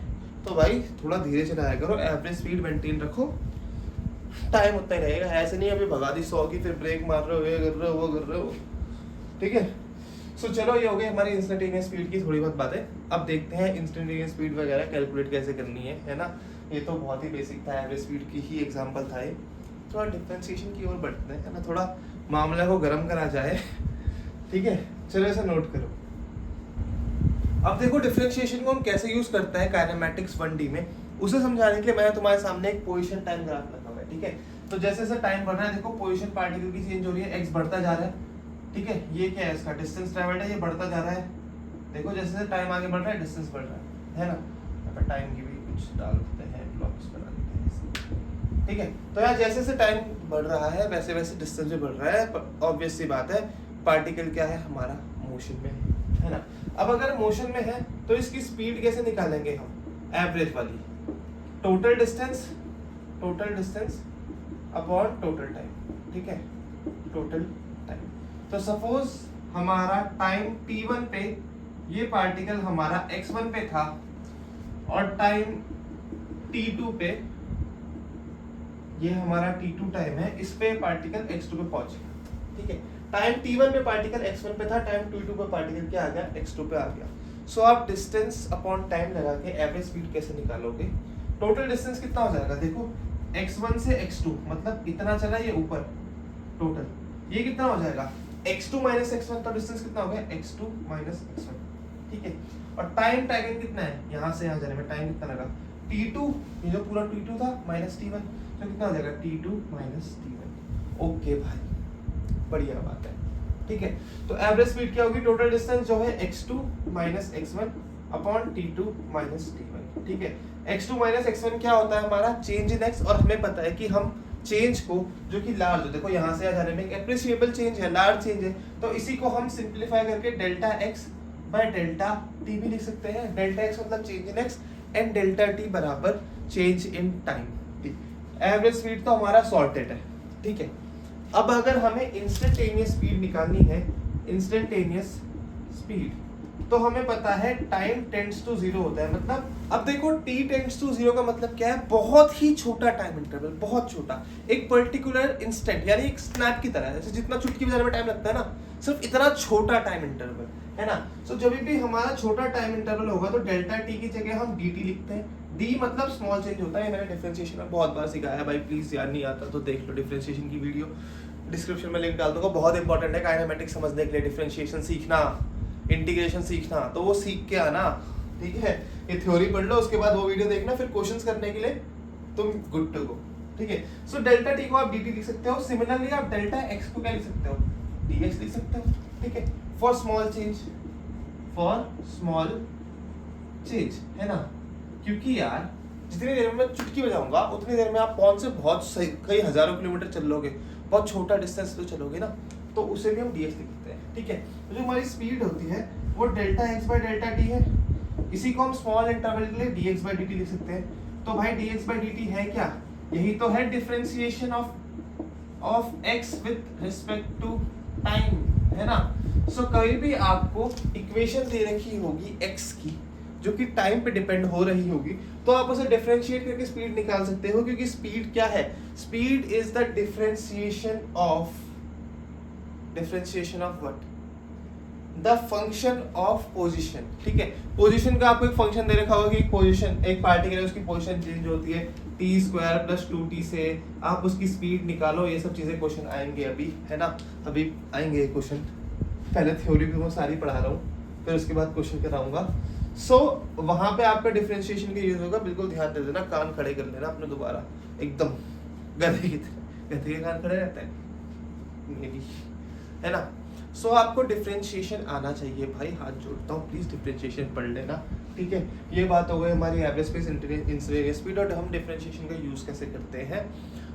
तो भाई थोड़ा धीरे चलाया करो, एवरेज स्पीड मेंटेन रखो, टाइम उतना ही रहेगा। ऐसे नहीं अभी भगा दी 100 की, फिर ब्रेक मार रहे हो, ये कर रहे हो, वो कर रहे हो, ठीक है। सो चलो, ये हो गई हमारी इंस्टेंटेनियस स्पीड की थोड़ी बहुत बातें। अब देखते हैं इंस्टेंटेनियस स्पीड वगैरह कैलकुलेट कैसे करनी है ना। ये तो बहुत ही बेसिक था, एवरेज स्पीड की ही एग्जांपल था ये। थोड़ा डिफरेंशिएशन की ओर बढ़ते हैं ना, थोड़ा मामला को गर्म करा जाए, ठीक है। चलो इसे नोट करो। अब देखो डिफरेंशिएशन को हम कैसे यूज करते हैं काइनेमैटिक्स 1D में, उसे समझाने के लिए मैंने तुम्हारे सामने एक पोजीशन टाइम ग्राफ रखा हुआ है, ठीक है। तो जैसे जैसे टाइम बढ़ रहा है, देखो पोजीशन पार्टिकल की चेंज हो रही है, एक्स बढ़ता जा रहा है, ठीक है। ये क्या है? इसका डिस्टेंस ट्रैवल्ड है, ये बढ़ता जा रहा है। देखो जैसे जैसे टाइम आगे बढ़ रहा है, डिस्टेंस बढ़ रहा है ना। यहाँ पर टाइम की भी कुछ डाल देते हैं, ब्लॉक्स बना देते हैं, ठीक है। तो यहाँ जैसे जैसे टाइम बढ़ रहा है वैसे वैसे डिस्टेंस भी बढ़ रहा है। ऑब्वियस सी बात है, पार्टिकल क्या है हमारा? मोशन में है ना। अब अगर मोशन में है तो इसकी स्पीड कैसे निकालेंगे हम? एवरेज वाली, total distance upon total time, ठीक है। Total time. तो सपोज हमारा टाइम t1 पे ये पार्टिकल हमारा x1 पे था और टाइम t2 पे ये हमारा t2 टाइम है, इस पे पार्टिकल x2 पे पहुंचेगा। ठीक है, टाइम t1 पे पार्टिकल x1 पे था, टाइम t2 पे पार्टिकल क्या आ गया, x2 पे आ गया। सो आप डिस्टेंस अपॉन टाइम लगा के एवरेज स्पीड कैसे निकालोगे? टोटल डिस्टेंस कितना हो जाएगा? देखो x1 से x2 मतलब इतना चला ये ऊपर, टोटल ये कितना हो जाएगा, x2 माइनस x1, तो डिस्टेंस कितना हो गया, x2 माइनस x1। ठीक है, और टाइम टैगन कितना है, यहाँ से यहाँ जाने में टाइम कितना लगा, t2, ये जो पूरा t2 था माइनस t1, तो कितना हो जाएगा, t2 माइनस t1। ओके भाई, बढ़िया बात है। ठीक है, तो एवरेज स्पीड क्या होगी, टोटल डिस्टेंस जो है x2 minus x1 upon t2 minus t1। ठीक है, x2 माइनस x1 क्या होता है हमारा, चेंज इन x, और हमें पता है कि हम चेंज को, जो कि लार्ज हो, देखो यहाँ से आ जाने में एक एप्रिशिएबल चेंज है, लार्ज चेंज है, तो इसी को हम सिंप्लीफाई करके delta x by delta t भी लिख सकते हैं। डेल्टा x मतलब change in x and delta t बराबर change in time. Average speed तो हमारा सॉर्टेड है। ठीक है, अब अगर हमें इंस्टेंटेनियस स्पीड निकालनी है, इंस्टेंटेनियस स्पीड, तो हमें पता है टाइम टेंड्स टू जीरो होता है, मतलब अब देखो t टेंड्स टू जीरो का मतलब क्या है, बहुत ही छोटा टाइम इंटरवल, बहुत छोटा, एक पर्टिकुलर इंस्टेंट, यानी एक स्नैप की तरह, जैसे जितना चुटकी बजाने में टाइम लगता है ना, सिर्फ इतना छोटा टाइम इंटरवल है ना। सो जब भी हमारा छोटा टाइम इंटरवल होगा तो डेल्टा टी की जगह हम dt लिखते हैं। d मतलब स्मॉल चेंज होता है, मैंने डिफरेंशिएशन में बहुत बार सिखाया भाई, प्लीज यार नहीं आता तो देख लो डिफरेंशिएशन की वीडियो, डिस्क्रिप्शन में लिंक डाल दूंगा, बहुत इंपॉर्टेंट है काइनेमेटिक्स समझने के लिए, डिफरेंशिएशन सीखना, इंटीग्रेशन सीखना, तो वो सीख के आना। ठीक है, ये थ्योरी पढ़ लो, उसके बाद वो वीडियो देखना, फिर क्वेश्चंस करने के लिए तुम गुड टू गो। ठीक है, सो डेल्टा टी को आप dt लिख सकते हो, सिमिलरली आप डेल्टा x को क्या लिख सकते हो, dx लिख सकते हो। ठीक है, for small change, for small change, है ना, क्योंकि यार जितनी देर में मैं चुटकी बजाऊंगा उतनी देर में आप कौन से बहुत सही कई हजारों किलोमीटर चल लोगे, बहुत छोटा डिस्टेंस तो चलोगे ना, तो उसे भी हम dx लिखते हैं। ठीक है, तो जो हमारी स्पीड होती है वो delta x by delta t है, इसी को हम स्मॉल इंटरवल के लिए dx बाय dt लिख सकते हैं। तो भाई dx बाय dt है क्या, यही तो है differentiation of x with respect to time, है ना। सो कभी भी आपको इक्वेशन दे रखी होगी x की जो कि टाइम पे डिपेंड हो रही होगी, तो आप उसे डिफरेंशिएट करके स्पीड निकाल सकते हो, क्योंकि स्पीड क्या है, speed is the differentiation of what, the function of position. ठीक है, पोजीशन का आपको एक फंक्शन दे रखा होगा कि एक पोजीशन, एक पार्टिकल है उसकी पोजीशन चेंज होती है t स्क्वायर प्लस 2t से, आप उसकी स्पीड निकालो, ये सब चीजें क्वेश्चन आएंगे अभी, है ना, अभी आएंगे क्वेश्चन, पहले थ्योरी भी मैं सारी पढ़ा रहा हूँ, फिर उसके बाद क्वेश्चन कराऊंगा। सो वहां पे आपका डिफरेंशिएशन का यूज होगा, बिल्कुल ध्यान दे देना, कान खड़े कर लेना अपने दोबारा, एकदम गधे की तरह, गधे के कान खड़े रहते हैं मे बी, है ना। सो आपको डिफरेंशिएशन आना चाहिए भाई, हाथ जोड़ता हूँ, प्लीज डिफरेंशिएशन पढ़ लेना। ठीक है, ये बात हो गई हमारी एवरेज स्पेस, इंस्टेंटेनियस स्पीड, और हम डिफरेंशिएशन का यूज कैसे करते हैं।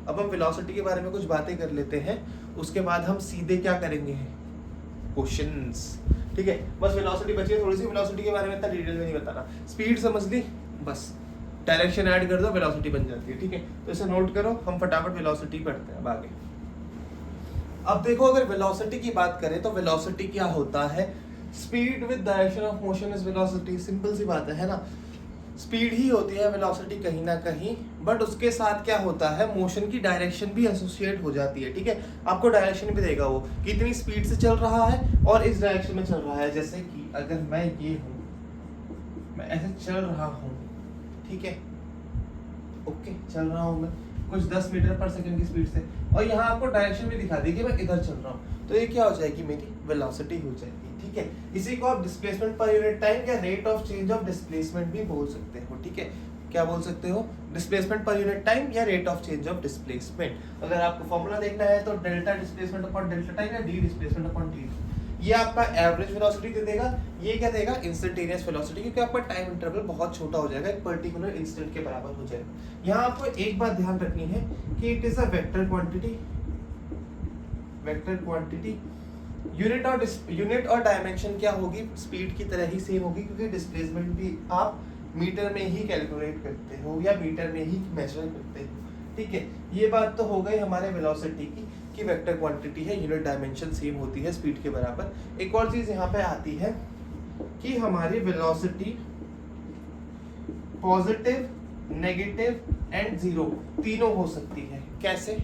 अब हम वेलोसिटी के बारे में कुछ बातें कर लेते हैं, उसके बाद हम सीधे क्या करेंगे, क्वेश्चंस। ठीक है, बस वेलोसिटी बची है थोड़ी सी, वेलोसिटी के बारे में इतना डिटेल में नहीं बताना, स्पीड समझ ली बस, डायरेक्शन ऐड कर दो वेलोसिटी बन जाती है। ठीक है, तो इसे नोट करो, हम फटाफट वेलोसिटी पढ़ते हैं अब आगे। अब देखो, अगर वेलोसिटी की बात करें तो वेलोसिटी क्या होता है, speed with direction of motion is velocity, simple सी बात है ना, स्पीड ही होती है वेलोसिटी कहीं ना कहीं, बट उसके साथ क्या होता है, मोशन की डायरेक्शन भी एसोसिएट हो जाती है। ठीक है, आपको डायरेक्शन भी देगा वो, कितनी स्पीड से चल रहा है और इस डायरेक्शन में चल रहा है, जैसे कि अगर मैं ये हूँ, मैं ऐसे चल रहा हूँ, ठीक है, ओके चल रहा हूँ मैं कुछ 10 मीटर पर सेकंड की स्पीड से, और यहाँ आपको डायरेक्शन भी दिखा दी कि मैं इधर चल रहा हूँ, तो ये क्या हो जाएगी, मेरी वेलोसिटी हो जाएगी। ठीक है, इसी को आप डिस्प्लेसमेंट पर यूनिट टाइम या rate of change of displacement भी बोल सकते हो। ठीक है, क्या बोल सकते हो, डिस्प्लेसमेंट पर यूनिट टाइम या rate of change of displacement. अगर आपको फॉर्मूला देखना है तो delta displacement upon delta time या डी डिस्प्लेसमेंट अपॉन डी, ये आपका एवरेज वेलोसिटी दे देगा, ये क्या देगा, इंस्टेंटेनियस वेलोसिटी, क्योंकि आपका टाइम इंटरवल बहुत छोटा हो जाएगा, एक पर्टिकुलर इंस्टेंट के बराबर हो जाएगा। यहाँ आपको एक बात ध्यान रखनी है कि it is a vector quantity, vector quantity, unit और डायमेंशन क्या होगी, स्पीड की तरह ही सेम होगी, क्योंकि डिस्प्लेसमेंट भी आप मीटर में ही कैलकुलेट करते हो या मीटर में ही मेजर करते हो। ठीक है, ये बात तो हो गई हमारे वेलोसिटी की। कि वेक्टर क्वांटिटी है, यूनिट डायमेंशन सेम होती है स्पीड के बराबर। एक और चीज यहाँ पे आती है कि हमारी velocity positive, negative and zero तीनों हो सकती है। कैसे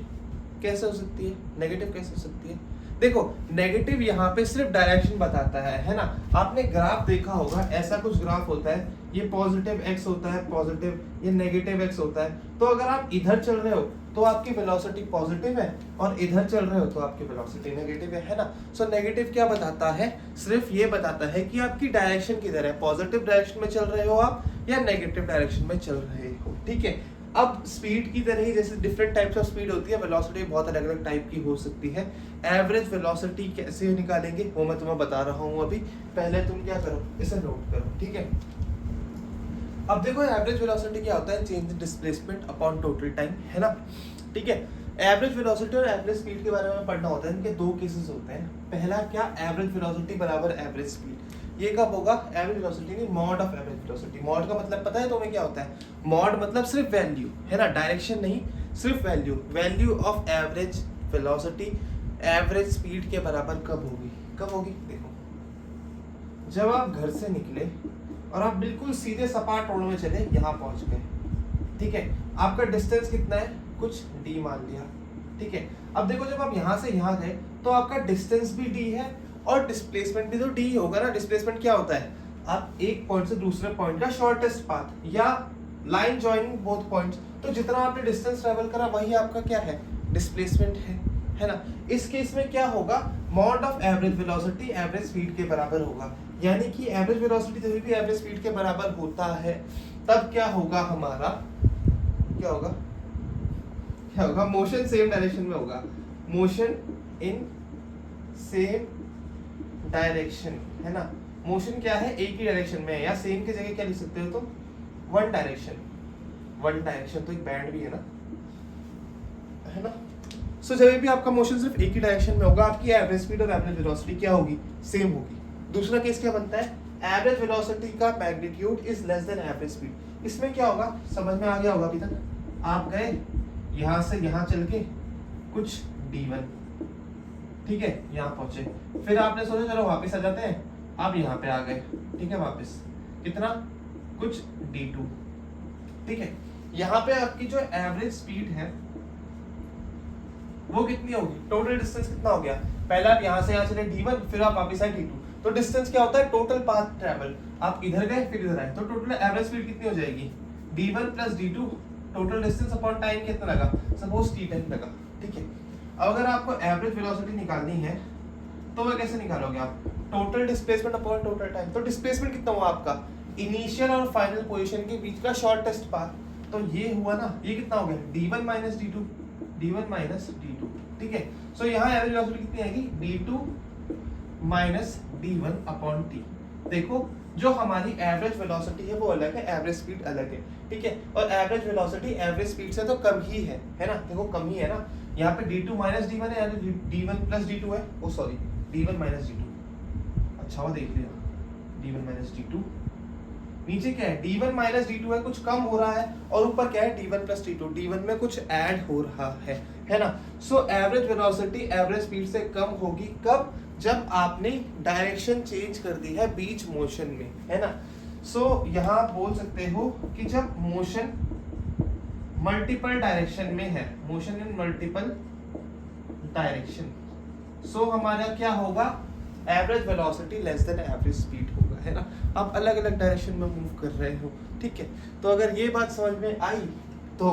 कैसे हो सकती है? नेगेटिव कैसे हो सकती है? देखो नेगेटिव यहाँ पे सिर्फ डायरेक्शन बताता है ना। आपने ग्राफ देखा होगा, ऐसा कुछ ग्राफ होता है, ये पॉजिटिव एक्स होता है पॉजिटिव, ये नेगेटिव एक्स होता है। तो अगर आप इधर चल रहे हो तो आपकी वेलोसिटी पॉजिटिव है और इधर चल रहे हो तो आपकी वेलोसिटी नेगेटिव है ना। सो नेगेटिव क्या बताता है? सिर्फ ये बताता है कि आपकी डायरेक्शन किधर है, पॉजिटिव डायरेक्शन में चल रहे हो आप या नेगेटिव डायरेक्शन में चल रहे हो। ठीक है, अब स्पीड की तरह ही जैसे डिफरेंट टाइप्स ऑफ स्पीड होती है, वेलोसिटी बहुत अलग अलग टाइप की हो सकती है। एवरेज वेलोसिटी कैसे निकालेंगे वो मैं तुम्हें बता रहा हूँ अभी। पहले तुम क्या करो, इसे नोट करो। ठीक है, अब देखो एवरेज वेलोसिटी क्या होता है? Change in displacement upon total time, है ना। ठीक है, एवरेज वेलोसिटी और एवरेज स्पीड के बारे में पढ़ना होता है। इनके दो केसेस होते हैं। पहला क्या, एवरेज वेलोसिटी बराबर एवरेज स्पीड। ये कब होगा? एवरेज वेलोसिटी नहीं, mod of average velocity. Mod का मतलब पता है तुम्हें क्या होता है? मॉड मतलब सिर्फ वैल्यू, है ना, डायरेक्शन नहीं, सिर्फ value. Value of average velocity average speed के बराबर कब होगी? कब होगी? देखो, जब आप घर से निकले और आप बिल्कुल सीधे सपाट रोड में चले, यहाँ पहुंच गए। ठीक है, आपका डिस्टेंस कितना है? कुछ d मान लिया। ठीक है, अब देखो जब आप यहाँ से यहाँ गए तो आपका डिस्टेंस भी d है और डिस्प्लेसमेंट भी तो d होगा ना। डिस्प्लेसमेंट क्या होता है? आप एक पॉइंट से दूसरे पॉइंट का शॉर्टेस्ट पाथ या लाइन जॉइनिंग बोथ पॉइंट्स। तो जितना आपने डिस्टेंस ट्रेवल करा वही आपका क्या है? डिस्प्लेसमेंट है ना। इस केस में क्या होगा? Mod of average velocity average speed के बराबर होगा। यानी कि एवरेज वेलोसिटी जब भी एवरेज स्पीड के बराबर होता है तब क्या होगा? हमारा क्या होगा? क्या होगा? मोशन सेम डायरेक्शन में होगा। मोशन इन सेम डायरेक्शन, है ना। मोशन क्या है? एक ही डायरेक्शन में है, या सेम की जगह क्या लिख सकते हो? तो वन डायरेक्शन। वन डायरेक्शन तो एक बैंड भी है ना। सो जब भी आपका मोशन सिर्फ एक ही डायरेक्शन में होगा, आपकी एवरेज स्पीड और एवरेज वेलोसिटी क्या होगी? सेम होगी। दूसरा केस क्या बनता है? एवरेज वेलोसिटी का magnitude is less than average speed. इसमें क्या होगा? समझ में आ गया होगा अभी तक। आप गए यहाँ से यहाँ चल के कुछ d1, ठीक है, यहाँ पहुंचे, फिर आपने सोचा चलो वापस आ जाते हैं, आप यहाँ पे आ गए। ठीक है, वापस कितना? कुछ d2। ठीक है, यहाँ पे आपकी जो एवरेज स्पीड है वो कितनी होगी? टोटल डिस्टेंस कितना हो गया? पहले आप यहाँ से यहाँ चले d1, फिर आप वापस आए d2। तो डिस्टेंस क्या होता है? Total path travel. आप इधर गए फिर इधर आए, तो टोटल एवरेज स्पीड कितनी हो जाएगी? d1 plus d2। Total distance upon time कितना लगा? सपोज t10 लगा। ठीक है, अब अगर आपको एवरेज वेलोसिटी निकालनी है तो वह कैसे निकालोगे आप? Total displacement upon total time. तो डिस्प्लेसमेंट कितना हुआ आपका? इनिशियल और फाइनल पोजीशन के बीच का शॉर्टेस्ट पाथ। तो ये हुआ ना, ये कितना हो गया? d1 minus d2, d1 minus d2। ठीक है, सो यहाँ एवरेज वेलोसिटी कितनी आएगी? d2 minus d1 upon t। देखो जो हमारी एवरेज वेलोसिटी है वो अलग है, एवरेज स्पीड अलग है। ठीक है, और एवरेज वेलोसिटी एवरेज स्पीड से तो कम ही है ना। देखो कम ही है ना। यहाँ पे d2 माइनस d1 है, यानी d1 प्लस d2 है। ओ सॉरी, d1 माइनस d2। अच्छा वो देख लिया, d1 माइनस d2। नीचे क्या है? d1 माइनस d2 है, कुछ कम हो रहा है, और ऊपर क्या है? d1 plus d2। d1 में कुछ ऐड हो रहा है ना। So average velocity average speed से कम होगी कब? जब आपने डायरेक्शन चेंज कर दी है बीच मोशन में, है ना। सो यहाँ आप बोल सकते हो कि जब मोशन मल्टीपल डायरेक्शन में है, मोशन इन मल्टीपल डायरेक्शन, सो हमारा क्या होगा? Average velocity less than average speed होगा, है ना। आप अलग अलग डायरेक्शन में मूव कर रहे हो। ठीक है, तो अगर ये बात समझ में आई तो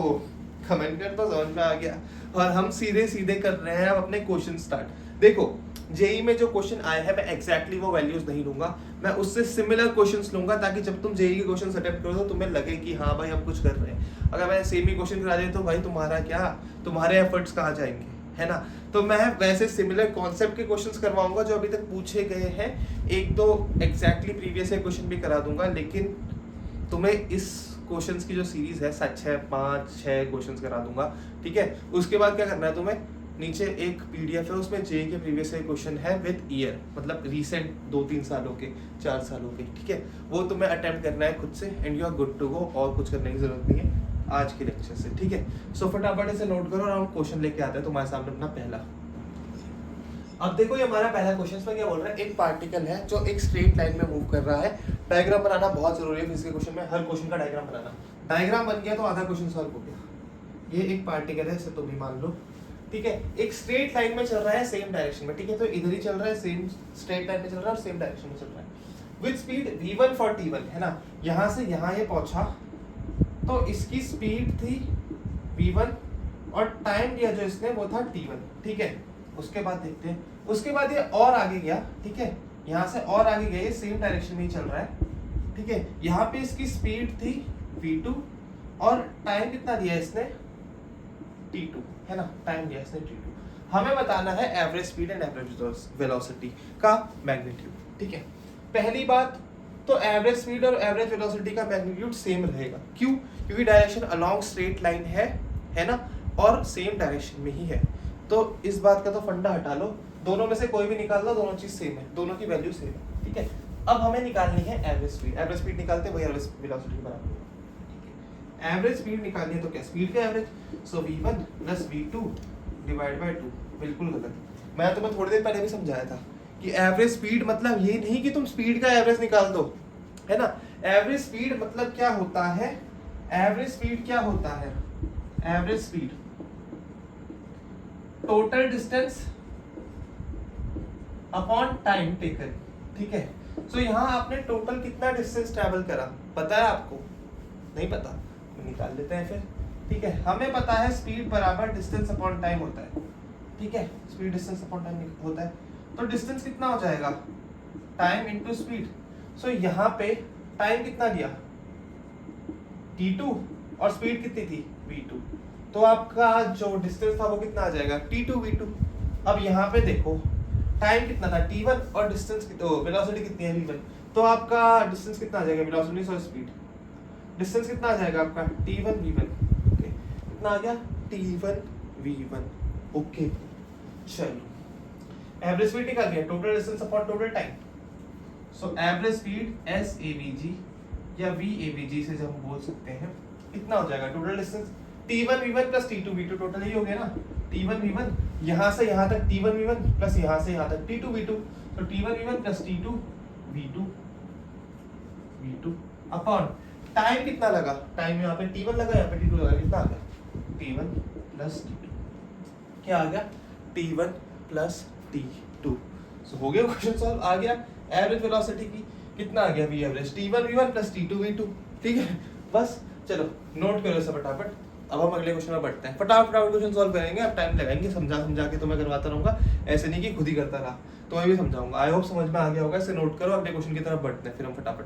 कमेंट कर दो समझ में आ गया। और हम सीधे सीधे कर रहे हैं अब अपने क्वेश्चन स्टार्ट। देखो जेई में जो क्वेश्चन आए हैं मैं एग्जैक्टली वो वैल्यूज नहीं लूंगा, मैं उससे सिमिलर क्वेश्चंस लूंगा, ताकि जब तुम जेई के क्वेश्चंस अटेम्प्ट करो तो तुम्हें लगे कि हाँ भाई हम कुछ कर रहे हैं। अगर मैं सेम ही क्वेश्चन करा दे तो भाई तुम्हारा क्या, तुम्हारे एफर्ट्स कहाँ जाएंगे, है ना। तो मैं वैसे सिमिलर कॉन्सेप्ट के क्वेश्चंस करवाऊंगा जो अभी तक पूछे गए हैं। एक दो एग्जैक्टली प्रीवियस क्वेश्चन भी करा दूंगा, लेकिन तुम्हें इस क्वेश्चंस की जो सीरीज है 5-6 क्वेश्चंस करा दूंगा। ठीक है, उसके बाद क्या करना है तुम्हें? नीचे एक पीडीएफ है, उसमें जेई के प्रीवियस क्वेश्चन है विद ईयर, मतलब रीसेंट 2-3 सालों के, 4 सालों के। ठीक है, वो तुम्हें अटेम्प्ट करना है खुद से, and you are good to go. और कुछ करने की जरूरत नहीं है आज के लेक्चर से। ठीक है, सो फटाफट इसे नोट करो और हम क्वेश्चन लेके आते हैं तुम्हारे सामने अपना पहला। अब देखो ये हमारा पहला क्वेश्चन में क्या बोल रहा है, एक पार्टिकल है जो एक स्ट्रेट लाइन में मूव कर रहा है। डायग्राम बनाना बहुत जरूरी है फिजिक्स के क्वेश्चन में, हर क्वेश्चन का डायग्राम बनाना। डायग्राम बन गया तो आधा क्वेश्चन सॉल्व हो गया। ये एक पार्टिकल है, इसे तुम भी मान लो, ठीक है, एक स्ट्रेट लाइन में चल रहा है सेम डायरेक्शन में, ठीक है, तो इधर ही चल रहा है, सेम स्ट्रेट लाइन में चल रहा है और सेम डायरेक्शन में चल रहा है with speed v1 for t1, है ना। यहां से यहां ये पहुंचा तो इसकी स्पीड थी v1 और टाइम दिया जो इसने वो था t1, ठीक है। उसके बाद देखते हैं, उसके बाद ये और आगे गया, ठीक है, यहाँ से और आगे गया, ये सेम डायरेक्शन में ही चल रहा है, ठीक है। यहाँ पे इसकी स्पीड थी v2 और टाइम कितना दिया इसने t2, है ना, टाइम दिया इसने t2। हमें बताना है average speed and average velocity का मैग्नीट्यूड, ठीक है। पहली बात तो एवरेज स्पीड और एवरेज वेलोसिटी का मैग्नीट्यूड सेम रहेगा, क्यों? क्योंकि डायरेक्शन अलोंग स्ट्रेट लाइन है ना, और सेम डायरेक्शन में ही है। तो इस बात का तो फंडा हटा लो, दोनों में से कोई भी निकाल लो, दोनों चीज सेम है, दोनों की वैल्यू सेम है, ठीक है। अब हमें निकालनी है एवरेज स्पीड। एवरेज स्पीड निकालते वही एवरेज वेलोसिटी के बराबर होगा, ठीक है। एवरेज स्पीड निकालनी है तो क्या, स्पीड का average, so v1 plus v2 divide by 2। बिल्कुल गलत, मैं तुम्हें थोड़ी देर पहले भी समझाया था कि एवरेज स्पीड मतलब ये नहीं कि तुम स्पीड का एवरेज निकाल दो, है ना। एवरेज स्पीड मतलब क्या होता है, एवरेज स्पीड क्या होता है, average speed total distance upon time taken, ठीक है। सो यहाँ आपने टोटल कितना डिस्टेंस ट्रैवल करा पता है आपको? नहीं पता, निकाल लेते हैं फिर, ठीक है। हमें पता है स्पीड बराबर डिस्टेंस अपॉन टाइम होता है, ठीक है, स्पीड डिस्टेंस अपॉन टाइम होता है। तो डिस्टेंस कितना हो जाएगा, टाइम इनटू स्पीड। सो यहाँ पे टाइम कितना दिया t2 और स्पीड कितनी थी v2, तो आपका जो डिस्टेंस था वो कितना आ जाएगा t2 v2। अब यहाँ पे देखो टाइम कितना था t1 और डिस्टेंस वेलोसिटी कितनी है v1, तो आपका डिस्टेंस कितना आ जाएगा, वेलोसिटी और स्पीड, डिस्टेंस कितना आ जाएगा आपका t1 v1, ओके, कितना आ गया t1 v1, ओके। चलो एवरेज स्पीड निकाल दिया, total distance upon total time. So average speed s AVG या वी एवीजी से जब हम बोल सकते हैं, कितना हो जाएगा total distance t1 v1 plus t2 v2, total ही हो गया ना, t1 v1 यहाँ से यहाँ तक t1 v1 प्लस यहाँ से यहाँ तक t2 v2, तो t1 v1 plus t2 v2 upon time कितना लगा, टाइम यहाँ पे t1 लगा, यहाँ पे t2 लगा, कितना आ गया t1 प्लस t2, क्या आ गया t1 प्लस t2। सो हो गया क्वेश्चन सॉल्व, आ गया एवरेज वेलोसिटी की कितना आ गया v average t1 v1 plus t2 v2, ठीक है। बस चलो नोट करो इसे फटाफट। अब हम अगले क्वेश्चन में बढ़ते हैं, फटाफट क्वेश्चन सॉल्व करेंगे, अब टाइम लगाएंगे, समझा के तो मैं करवाता रहूंगा, ऐसे नहीं कि खुद ही करता रहा, तो मैं भी समझाऊंगा। आई होप समझ में आ गया होगा, इसे नोट करो, अगले क्वेश्चन की तरफ बढ़ते हैं फिर हम फटाफट।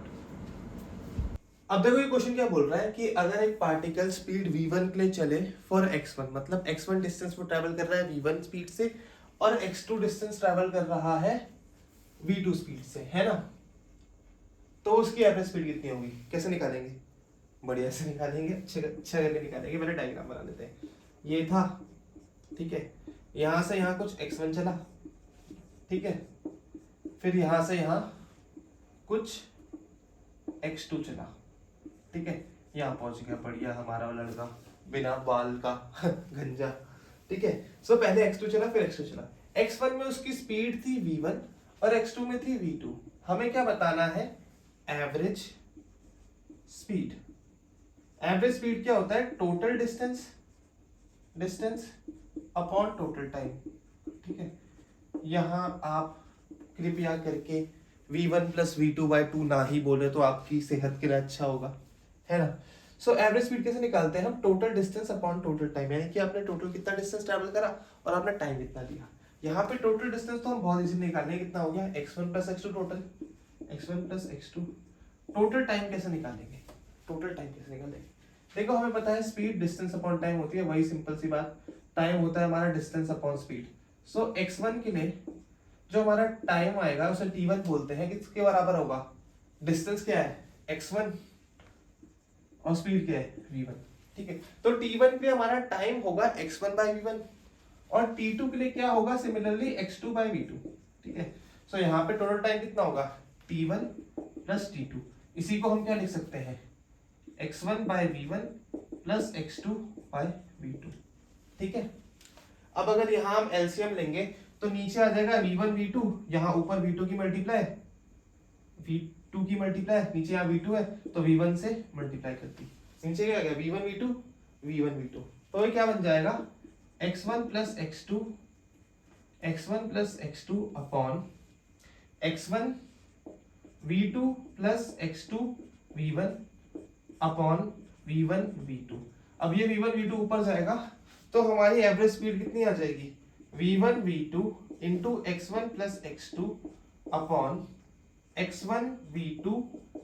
अब देखो ये क्वेश्चन क्या बोल रहा है कि अगर एक पार्टिकल स्पीड v1 के लिए चले फॉर x1, मतलब x1 डिस्टेंस वो ट्रैवल कर रहा है v1 स्पीड से और x2 डिस्टेंस ट्रैवल कर रहा है v2 स्पीड से, है ना, तो उसकी एवरेज स्पीड कितनी होगी, कैसे निकालेंगे, बढ़िया से निकालेंगे, अच्छा करके निकालेंगे। पहले डायग्राम बना लेते हैं, ये था, ठीक है, यहाँ से यहाँ कुछ x1 चला, ठीक है, फिर यहाँ से यहाँ कुछ x2 चला, ठीक है, यहाँ पहुंच गया बढ़िया हमारा लड़का बिना बाल का गंजा, ठीक है। सो पहले x2 चला, फिर x2 चला, x1 में उसकी स्पीड थी v1 और x2 में थी v2। हमें क्या बताना है, एवरेज स्पीड। एवरेज स्पीड क्या होता है, total distance upon total time, ठीक है। यहां आप कृपया करके v1 प्लस v2 बाई 2 ना ही बोले तो आपकी सेहत के लिए अच्छा होगा, है ना। सो एवरेज स्पीड कैसे निकालते हैं हम, total distance upon total time, यानी कि आपने टोटल कितना डिस्टेंस ट्रैवल करा और आपने टाइम कितना लिया। यहाँ पे टोटल डिस्टेंस तो हम बहुत इजीली निकालने, कितना हो गया x1 plus x2 total, x1 plus x2। Total time कैसे निकालेंगे, टोटल टाइम कैसे निकालेंगे, देखो हमें पता है स्पीड डिस्टेंस अपॉन टाइम होती है, वही सिंपल सी बात, टाइम होता है हमारा डिस्टेंस अपॉन स्पीड। सो x1 के लिए जो हमारा टाइम आएगा उसे t1 बोलते हैं, किसके बराबर होगा, डिस्टेंस क्या है x1 और स्पीड क्या है v1, ठीक है। तो t1 के लिए हमारा टाइम होगा x1 बाई v1 और t2 के लिए क्या होगा, सिमिलरली x2 बाई v2, ठीक है। सो यहाँ पे टोटल टाइम कितना होगा t1 प्लस t2, इसी को हम क्या लिख सकते हैं x1 by v1 plus x2 by v2, ठीक है। अब अगर यहाँ हम एलसीएम लेंगे तो नीचे आ जाएगा v1 v2, यहाँ ऊपर v2 की मल्टीप्लाई, v2 की मल्टीप्लाई, नीचे यहाँ v2 है तो v1 से मल्टीप्लाई करती, नीचे क्या आ गया v1 v2 v1 v2, तो ये क्या बन जाएगा x1 plus x2 upon x1 v2 plus x2 v1 upon v1 v2। अब ये v1 v2 ऊपर जाएगा तो हमारी एवरेज स्पीड कितनी आ जाएगी v1 v2 into x1 plus x2 upon x1 v2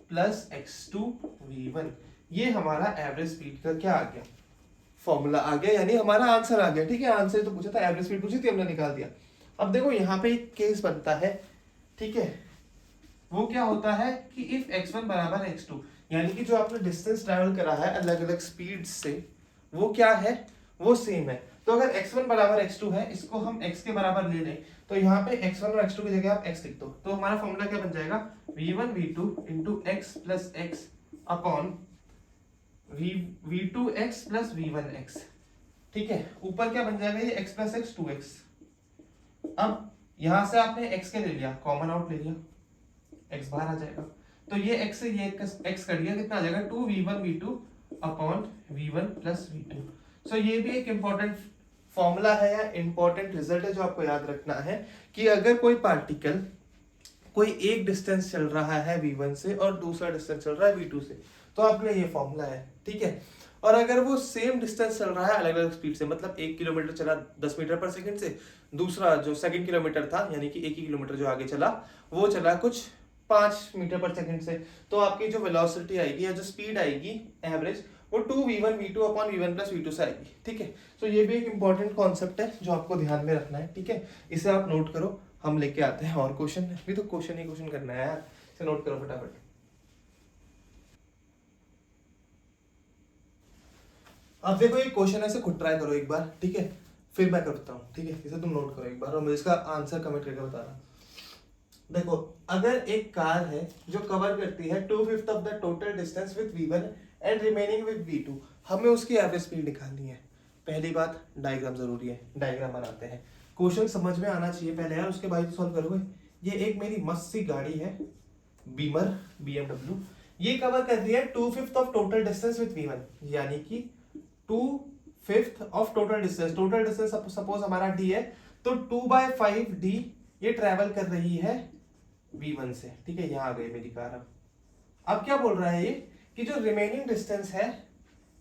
plus x2 v1। ये हमारा एवरेज स्पीड का क्या आ गया, फॉर्मूला आ गया, यानी हमारा आंसर आ गया। ठीक है, आंसर तो पूछा था, एवरेज स्पीड पूछी थी, हमने निकाल दिया। अब देखो यहाँ पे एक केस बनता है, ठीक है, वो क्या होता है कि इफ x1 बराबर x2, यानी कि जो आपने डिस्टेंस ट्रैवल करा है अलग अलग स्पीड से, वो क्या है, वो सेम है। तो अगर x1 बराबर x2 है, इसको हम x के बराबर ले लें, तो यहाँ पे x1 और x2 की जगह आप x लिख दो, तो हमारा फॉर्मूला क्या बन जाएगा v1 v2 into x plus x upon v2x plus v1x। ठीक है, ऊपर क्या बन जाएगा ये x प्लस x 2x। अब यहां से आपने x के ले लिया, कॉमन आउट ले लिया, x बाहर आ जाएगा, तो ये x से ये x कट गया, कितना आ जाएगा 2v1 v2 upon v1 plus v2। सो ये भी एक इंपॉर्टेंट फॉर्मूला है या इंपॉर्टेंट रिजल्ट है जो आपको याद रखना है कि अगर कोई पार्टिकल कोई एक डिस्टेंस चल रहा है v1 से और दूसरा डिस्टेंस चल रहा है v2 से, तो आपने ये फॉर्मूला है। ठीक है, और अगर वो सेम डिस्टेंस चल रहा है अलग अलग स्पीड से, मतलब 1 किलोमीटर चला 10 मीटर पर सेकंड से, दूसरा जो सेकंड किलोमीटर था यानी कि 1 ही किलोमीटर जो आगे चला वो चला कुछ 5 मीटर पर सेकंड से, तो आपकी जो वेलोसिटी आएगी या जो स्पीड आएगी एवरेज, वो 2v1 v2 upon v1 plus v2 से आएगी। ठीक है, तो ये भी एक इंपॉर्टेंट कॉन्सेप्ट है जो आपको ध्यान में रखना है। ठीक है, इसे आप नोट करो, हम लेके आते हैं और क्वेश्चन। अभी तो क्वेश्चन ही क्वेश्चन करना है यार, इसे नोट करो फटाफट। अब देखो ये क्वेश्चन है, इसे खुद ट्राई करो एक बार, ठीक है, फिर मैं करता हूँ। ठीक है, इसे तुम नोट करो एक बार और मुझे इसका आंसर कमेंट करके बताना। देखो, अगर एक कार है जो कवर करती है 2/5 of the total distance with v1 and remaining with v2, हमें उसकी एवरेज स्पीड निकालनी है। पहली बात, डायग्राम जरूरी है, डायग्राम बनाते हैं। क्वेश्चन समझ में आना चाहिए पहले यार, उसके बाद तो सॉल्व करोगे। ये एक मेरी मस्त सी गाड़ी है, बीमर BMW, ये कवर कर रही है 2/5 of total distance with v1, यानी कि 2/5 of total distance. Total distance suppose हमारा d है, तो 2/5d ये ट्रेवल कर रही है v1 से। ठीक है, यहां आ गई मेरी कार। अब क्या बोल रहा है ये कि जो रिमेनिंग डिस्टेंस है,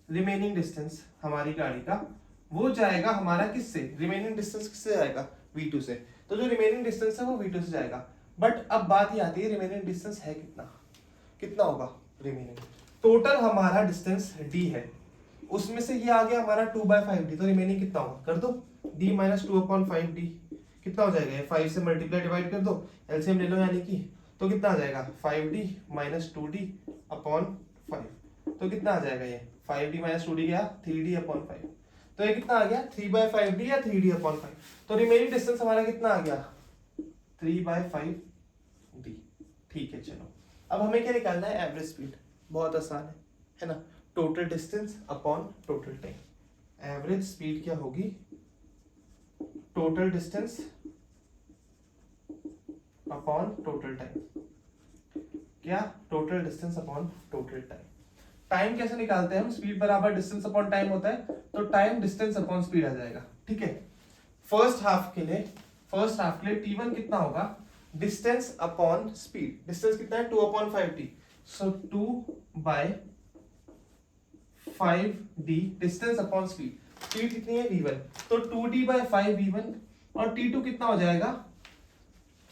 रिमेनिंग डिस्टेंस हमारी गाड़ी का, वो जाएगा हमारा किससे, रिमेनिंग डिस्टेंस किससे जाएगा, v2 से। तो जो रिमेनिंग डिस्टेंस है वो v2 से जाएगा। बट अब बात ही आती है रिमेनिंग डिस्टेंस है कितना, कितना होगा रिमेनिंग। टोटल हमारा डिस्टेंस d है, उसमें से ये आ गया हमारा 2/5d, तो रिमेनिंग कितना होगा, कर दो d माइनस 2/5d, कितना हो जाएगा, 5 से मल्टीप्लाई डिवाइड कर दो, एलसीएम ले लो, यानी कि तो कितना आ जाएगा 5d माइनस 2d अपॉन 5, तो कितना आ जाएगा ये 5d माइनस 2d गया 3d अपॉन 5, तो ये कितना आ गया 3/5d या 3d अपॉन 5। तो रिमेनिंग डिस्टेंस हमारा कितना आ गया 3/5d। ठीक है, चलो अब हमें क्या निकालना है, एवरेज स्पीड। बहुत आसान है ना, total distance upon total time. Average speed क्या होगी, total distance upon total time. क्या, total distance upon total time. Time कैसे निकालते हैं हम, स्पीड बराबर डिस्टेंस अपॉन टाइम होता है, तो टाइम डिस्टेंस अपॉन स्पीड आ जाएगा। ठीक है, फर्स्ट हाफ के लिए t1 कितना होगा, डिस्टेंस अपॉन स्पीड। डिस्टेंस कितना है 2/5d, सो 2/5d distance upon speed. Speed कितनी है v1, तो 2d/5 v1, और t2 कितना हो जाएगा,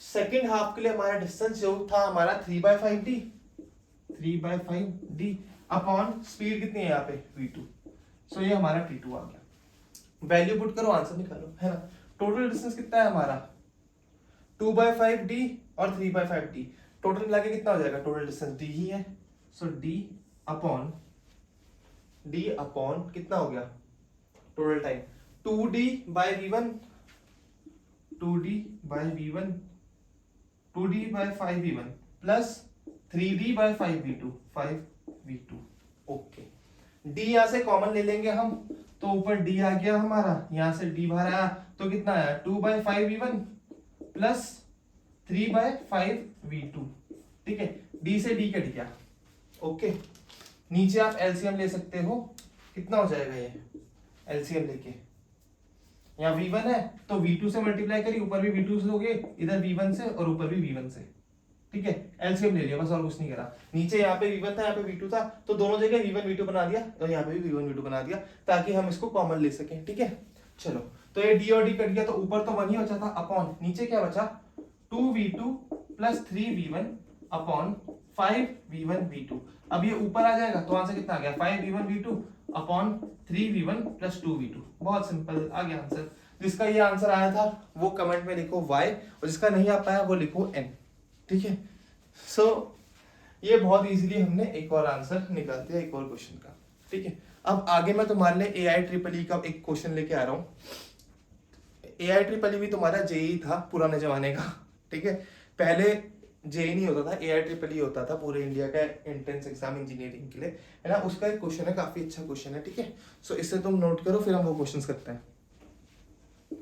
सेकेंड हाफ के लिए हमारा डिस्टेंस जो था हमारा 3/5d अपॉन स्पीड कितनी है यहाँ पे v2, सो ये हमारा t2 आ गया। वैल्यू पुट करो, आंसर निकालो, है ना। टोटल डिस्टेंस कितना है हमारा 2/5d और 3/5d, टोटल मिला के कितना हो जाएगा, टोटल डिस्टेंस d ही है, सो d अपॉन कितना हो गया total time, 2d/v1 2d/5v1 plus 3d/5v2 5v2। Okay, d यहां से कॉमन ले लेंगे हम, तो ऊपर d आ गया हमारा, यहां से d बाहर आया तो कितना आया 2/5v1 प्लस 3/5v2, ठीक है। d से d कट गया, ओके। नीचे आप एलसीएम ले सकते हो, कितना हो जाएगा ये एलसीएम लेके, यहाँ v1 है तो v2 से मल्टीप्लाई करिए, ऊपर भी v2 से लोगे, इधर v1 से और ऊपर भी v1 से, ठीक है। एलसीएम ले लिया बस, और कुछ नहीं करा। नीचे यहाँ पे v1 था, यहाँ पे v2 था, तो दोनों जगह v1 v2 बना दिया, और यहाँ पे भी v1 v2 बना दिया, ताकि हम इसको कॉमन ले सकें, ठीक है। चलो, तो ये d और d कट गया, तो ऊपर तो 1 ही बचा था, अपॉन नीचे क्या बचा, 2v2 plus 3v1 upon 5v1 v2। अब ये ऊपर आ जाएगा तो आंसर कितना आ गया, 5v1 v2 upon 3v1 plus 2v2। बहुत सिंपल आ गया आंसर। जिसका ये आंसर आया था वो कमेंट में लिखो y, और जिसका नहीं आ पाया वो लिखो n, ठीक है। सो ये बहुत इजीली हमने एक और आंसर निकाल दिया एक और क्वेश्चन का, ठीक है। अब आगे मैं तुम्हारे लिए AIEEE का एक क्वेश्चन लेके आ रहा हूँ। AIEEE भी तुम्हारा जेई था पुराने जमाने का, ठीक है। पहले जेई नहीं होता था, AIEEE होता था पूरे इंडिया का एंट्रेंस एग्जाम इंजीनियरिंग के लिए, है ना। उसका एक क्वेश्चन है, काफी अच्छा क्वेश्चन है, ठीक है। सो इससे तुम नोट करो, फिर हम वो क्वेश्चन करते हैं।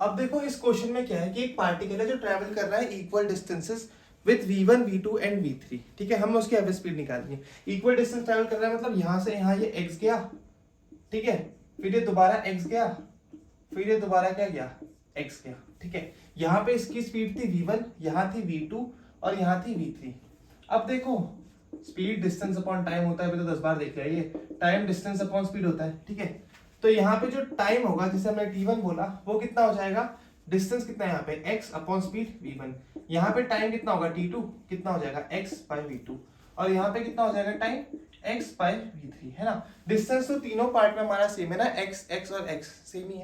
अब देखो इस क्वेश्चन में क्या है कि एक पार्टिकल है जो ट्रेवल कर रहा है equal distances with v1 v2 and v3, ठीक है। हमने उसकी एवरेज स्पीड निकालनी है। इक्वल डिस्टेंस ट्रेवल कर रहा है मतलब यहाँ से यहाँ ये x गया, ठीक है, फिर ये दोबारा x गया, फिर ये दोबारा क्या गया, x गया, ठीक है। यहाँ पे इसकी स्पीड थी v1, यहाँ थी v2 और यहाँ थी v3। अब देखो स्पीड डिस्टेंस अपॉन टाइम होता है, अभी तो 10 बार देख लिया, ये टाइम डिस्टेंस अपॉन स्पीड होता है, ठीक है। तो यहाँ पे जो टाइम होगा, जिसे हमने t1 बोला, वो कितना हो जाएगा, डिस्टेंस कितना है यहाँ पे x अपॉन स्पीड v1, यहाँ पे टाइम कितना होगा t2, कितना हो जाएगा x बाय v2, और यहाँ पे कितना हो जाएगा टाइम x बाय v3, है ना। डिस्टेंस तो तीनों पार्ट में हमारा सेम है ना, x और x सेम ही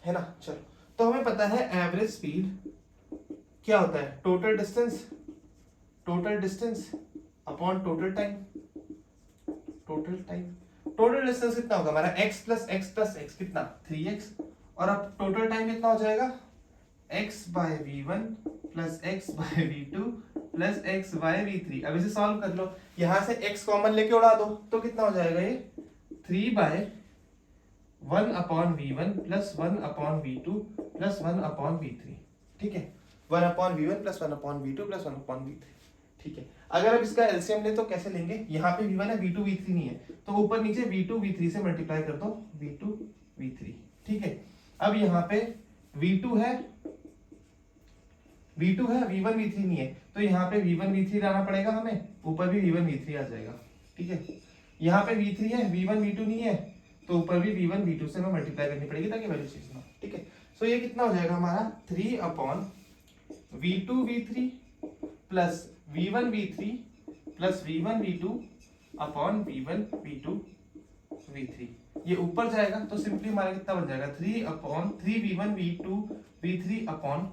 है ना। चलो, तो हमें पता है एवरेज स्पीड क्या होता है, total distance upon total time. Total distance कितना होगा हमारा, x प्लस x कितना 3x, और अब टोटल टाइम कितना हो जाएगा, x by v1 plus x by v2 plus x by v3। अब इसे सॉल्व कर लो, यहां से x कॉमन लेके उड़ा दो, तो कितना हो जाएगा ये 3 by 1 upon v1 plus 1 upon v2 plus 1 upon v3, ठीक है। 1 upon v1 plus 1 upon v2 plus 1 upon v3, ठीक है। अगर अब इसका एलसीएम ले तो कैसे लेंगे, यहाँ पे v1 है, v2 v3 नहीं है, तो ऊपर नीचे v2 v3 से मल्टीप्लाई कर दो, v2 v3, ठीक है। अब यहाँ पे v2 है, v1 v3 नहीं है, तो यहाँ पे v1 v3 लाना पड़ेगा हमें, ऊपर भी v1 v3 आ जाएगा, ठीक है। यहाँ पे v3 है, v1 v2 नहीं है, तो ऊपर भी v1 v2 से हमें मल्टीप्लाई करनी पड़ेगी ताकि वैल्यू चेंज ना हो, ठीक है। सो ये कितना हो जाएगा हमारा 3 upon v2 v3 plus v1 v3 plus v1 v2 upon v1 v2 v3। ये ऊपर जाएगा तो सिंपली हमारा कितना बन जाएगा 3 upon 3v1 v2 v3 upon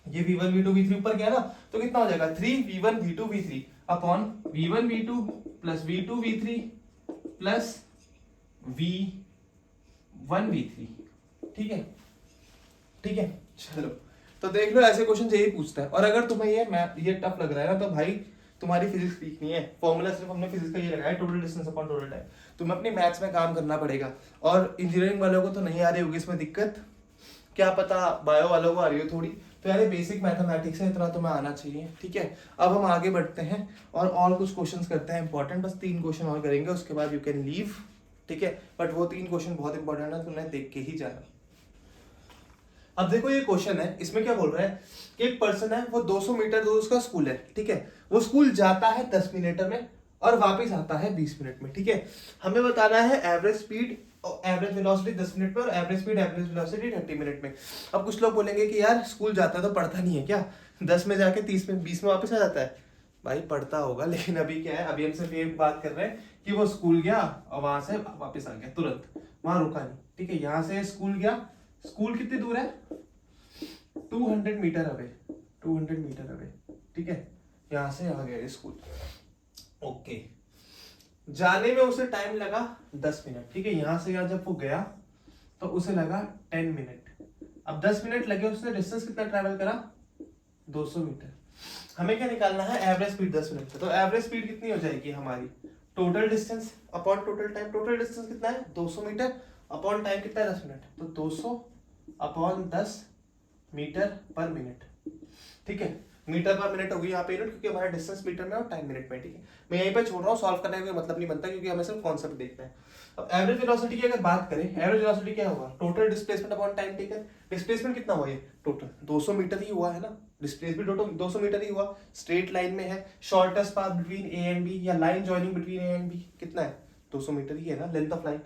ये v1 v2 v3 ऊपर गया ना, तो कितना हो जाएगा 3v1 v2 v3 upon v1 v2 plus v2 v3 plus v1 v3, ठीक है, ठीक है। चलो, तो देख लो ऐसे क्वेश्चन यही पूछता है। और अगर तुम्हें ये टफ लग रहा है ना, तो भाई तुम्हारी फिजिक्स ठीक नहीं है। फॉर्मूला सिर्फ हमने फिजिक्स का ये लगाया, total distance upon total time. तुम्हें अपनी मैथ्स में काम करना पड़ेगा, और इंजीनियरिंग वालों को तो नहीं आ रही होगी इसमें दिक्कत, क्या पता बायो वालों को आ रही हो थोड़ी, तो यार बेसिक मैथमेटिक्स है, इतना तुम्हें आना चाहिए, ठीक है। अब हम आगे बढ़ते हैं और कुछ क्वेश्चंस करते हैं इंपॉर्टेंट, बस 3 क्वेश्चन और करेंगे, उसके बाद यू कैन लीव, ठीक है। बट वो 3 क्वेश्चन बहुत इंपॉर्टेंट है, तुमने देख के ही जाना। अब देखो ये क्वेश्चन है, इसमें क्या बोल रहा है कि एक पर्सन है, वो 200 मीटर दूर उसका स्कूल है, ठीक है। वो स्कूल जाता है 10 मिनट में और वापस आता है 20 मिनट में, ठीक है। हमें बताना है average speed, average velocity 10 minute में, और average speed average velocity 30 minute में। अब कुछ लोग बोलेंगे कि यार स्कूल जाता है तो पढ़ता नहीं है क्या, 10 में जाके 30 में 20 में वापस आ जाता है। भाई पढ़ता होगा, लेकिन अभी क्या है, अभी हम सिर्फ ये बात कर रहे हैं कि वो स्कूल गया और वहां से वापस आ गया तुरंत, वहां रुका नहीं, ठीक है। यहाँ से स्कूल गया, स्कूल कितनी दूर है 200 मीटर अवे, 200 मीटर अवे, ठीक है। यहाँ से आ गया स्कूल, ओके। जाने में उसे टाइम लगा 10 मिनट, ठीक है। यहाँ से यहाँ जब वो गया तो उसे लगा 10 मिनट। अब 10 मिनट लगे, उसने डिस्टेंस कितना ट्रैवल करा 200 मीटर। हमें क्या निकालना है, एवरेज स्पीड 10 मिनट है, तो एवरेज स्पीड कितनी हो जाएगी हमारी, total distance upon total time. Total distance कितना है 200 मीटर अपॉन टाइम कितना है 10 मिनट, तो 200 अपॉन 10 मीटर पर मिनट। ठीक है, मीटर पर मिनट होगी यहाँ पे यूनिट, क्योंकि हमारा डिस्टेंस मीटर में और टाइम मिनट में, ठीक है। मैं यहीं पे छोड़ रहा हूँ, सॉल्व करने का कोई मतलब नहीं बनता, क्योंकि हमें सिर्फ कॉन्सेप्ट देखना है। अब एवरेज वेलोसिटी की अगर बात करें, एवरेज वेलोसिटी क्या होगा, total displacement upon time taken. Displacement कितना हुआ, ये टोटल 200 मीटर ही हुआ है ना, डिस्प्लेसमेंट टोटल 200 मीटर ही हुआ, स्ट्रेट लाइन में है, shortest path between A and B या line joining between A and B कितना है, 200 मीटर ही है ना, लेंथ ऑफ लाइन,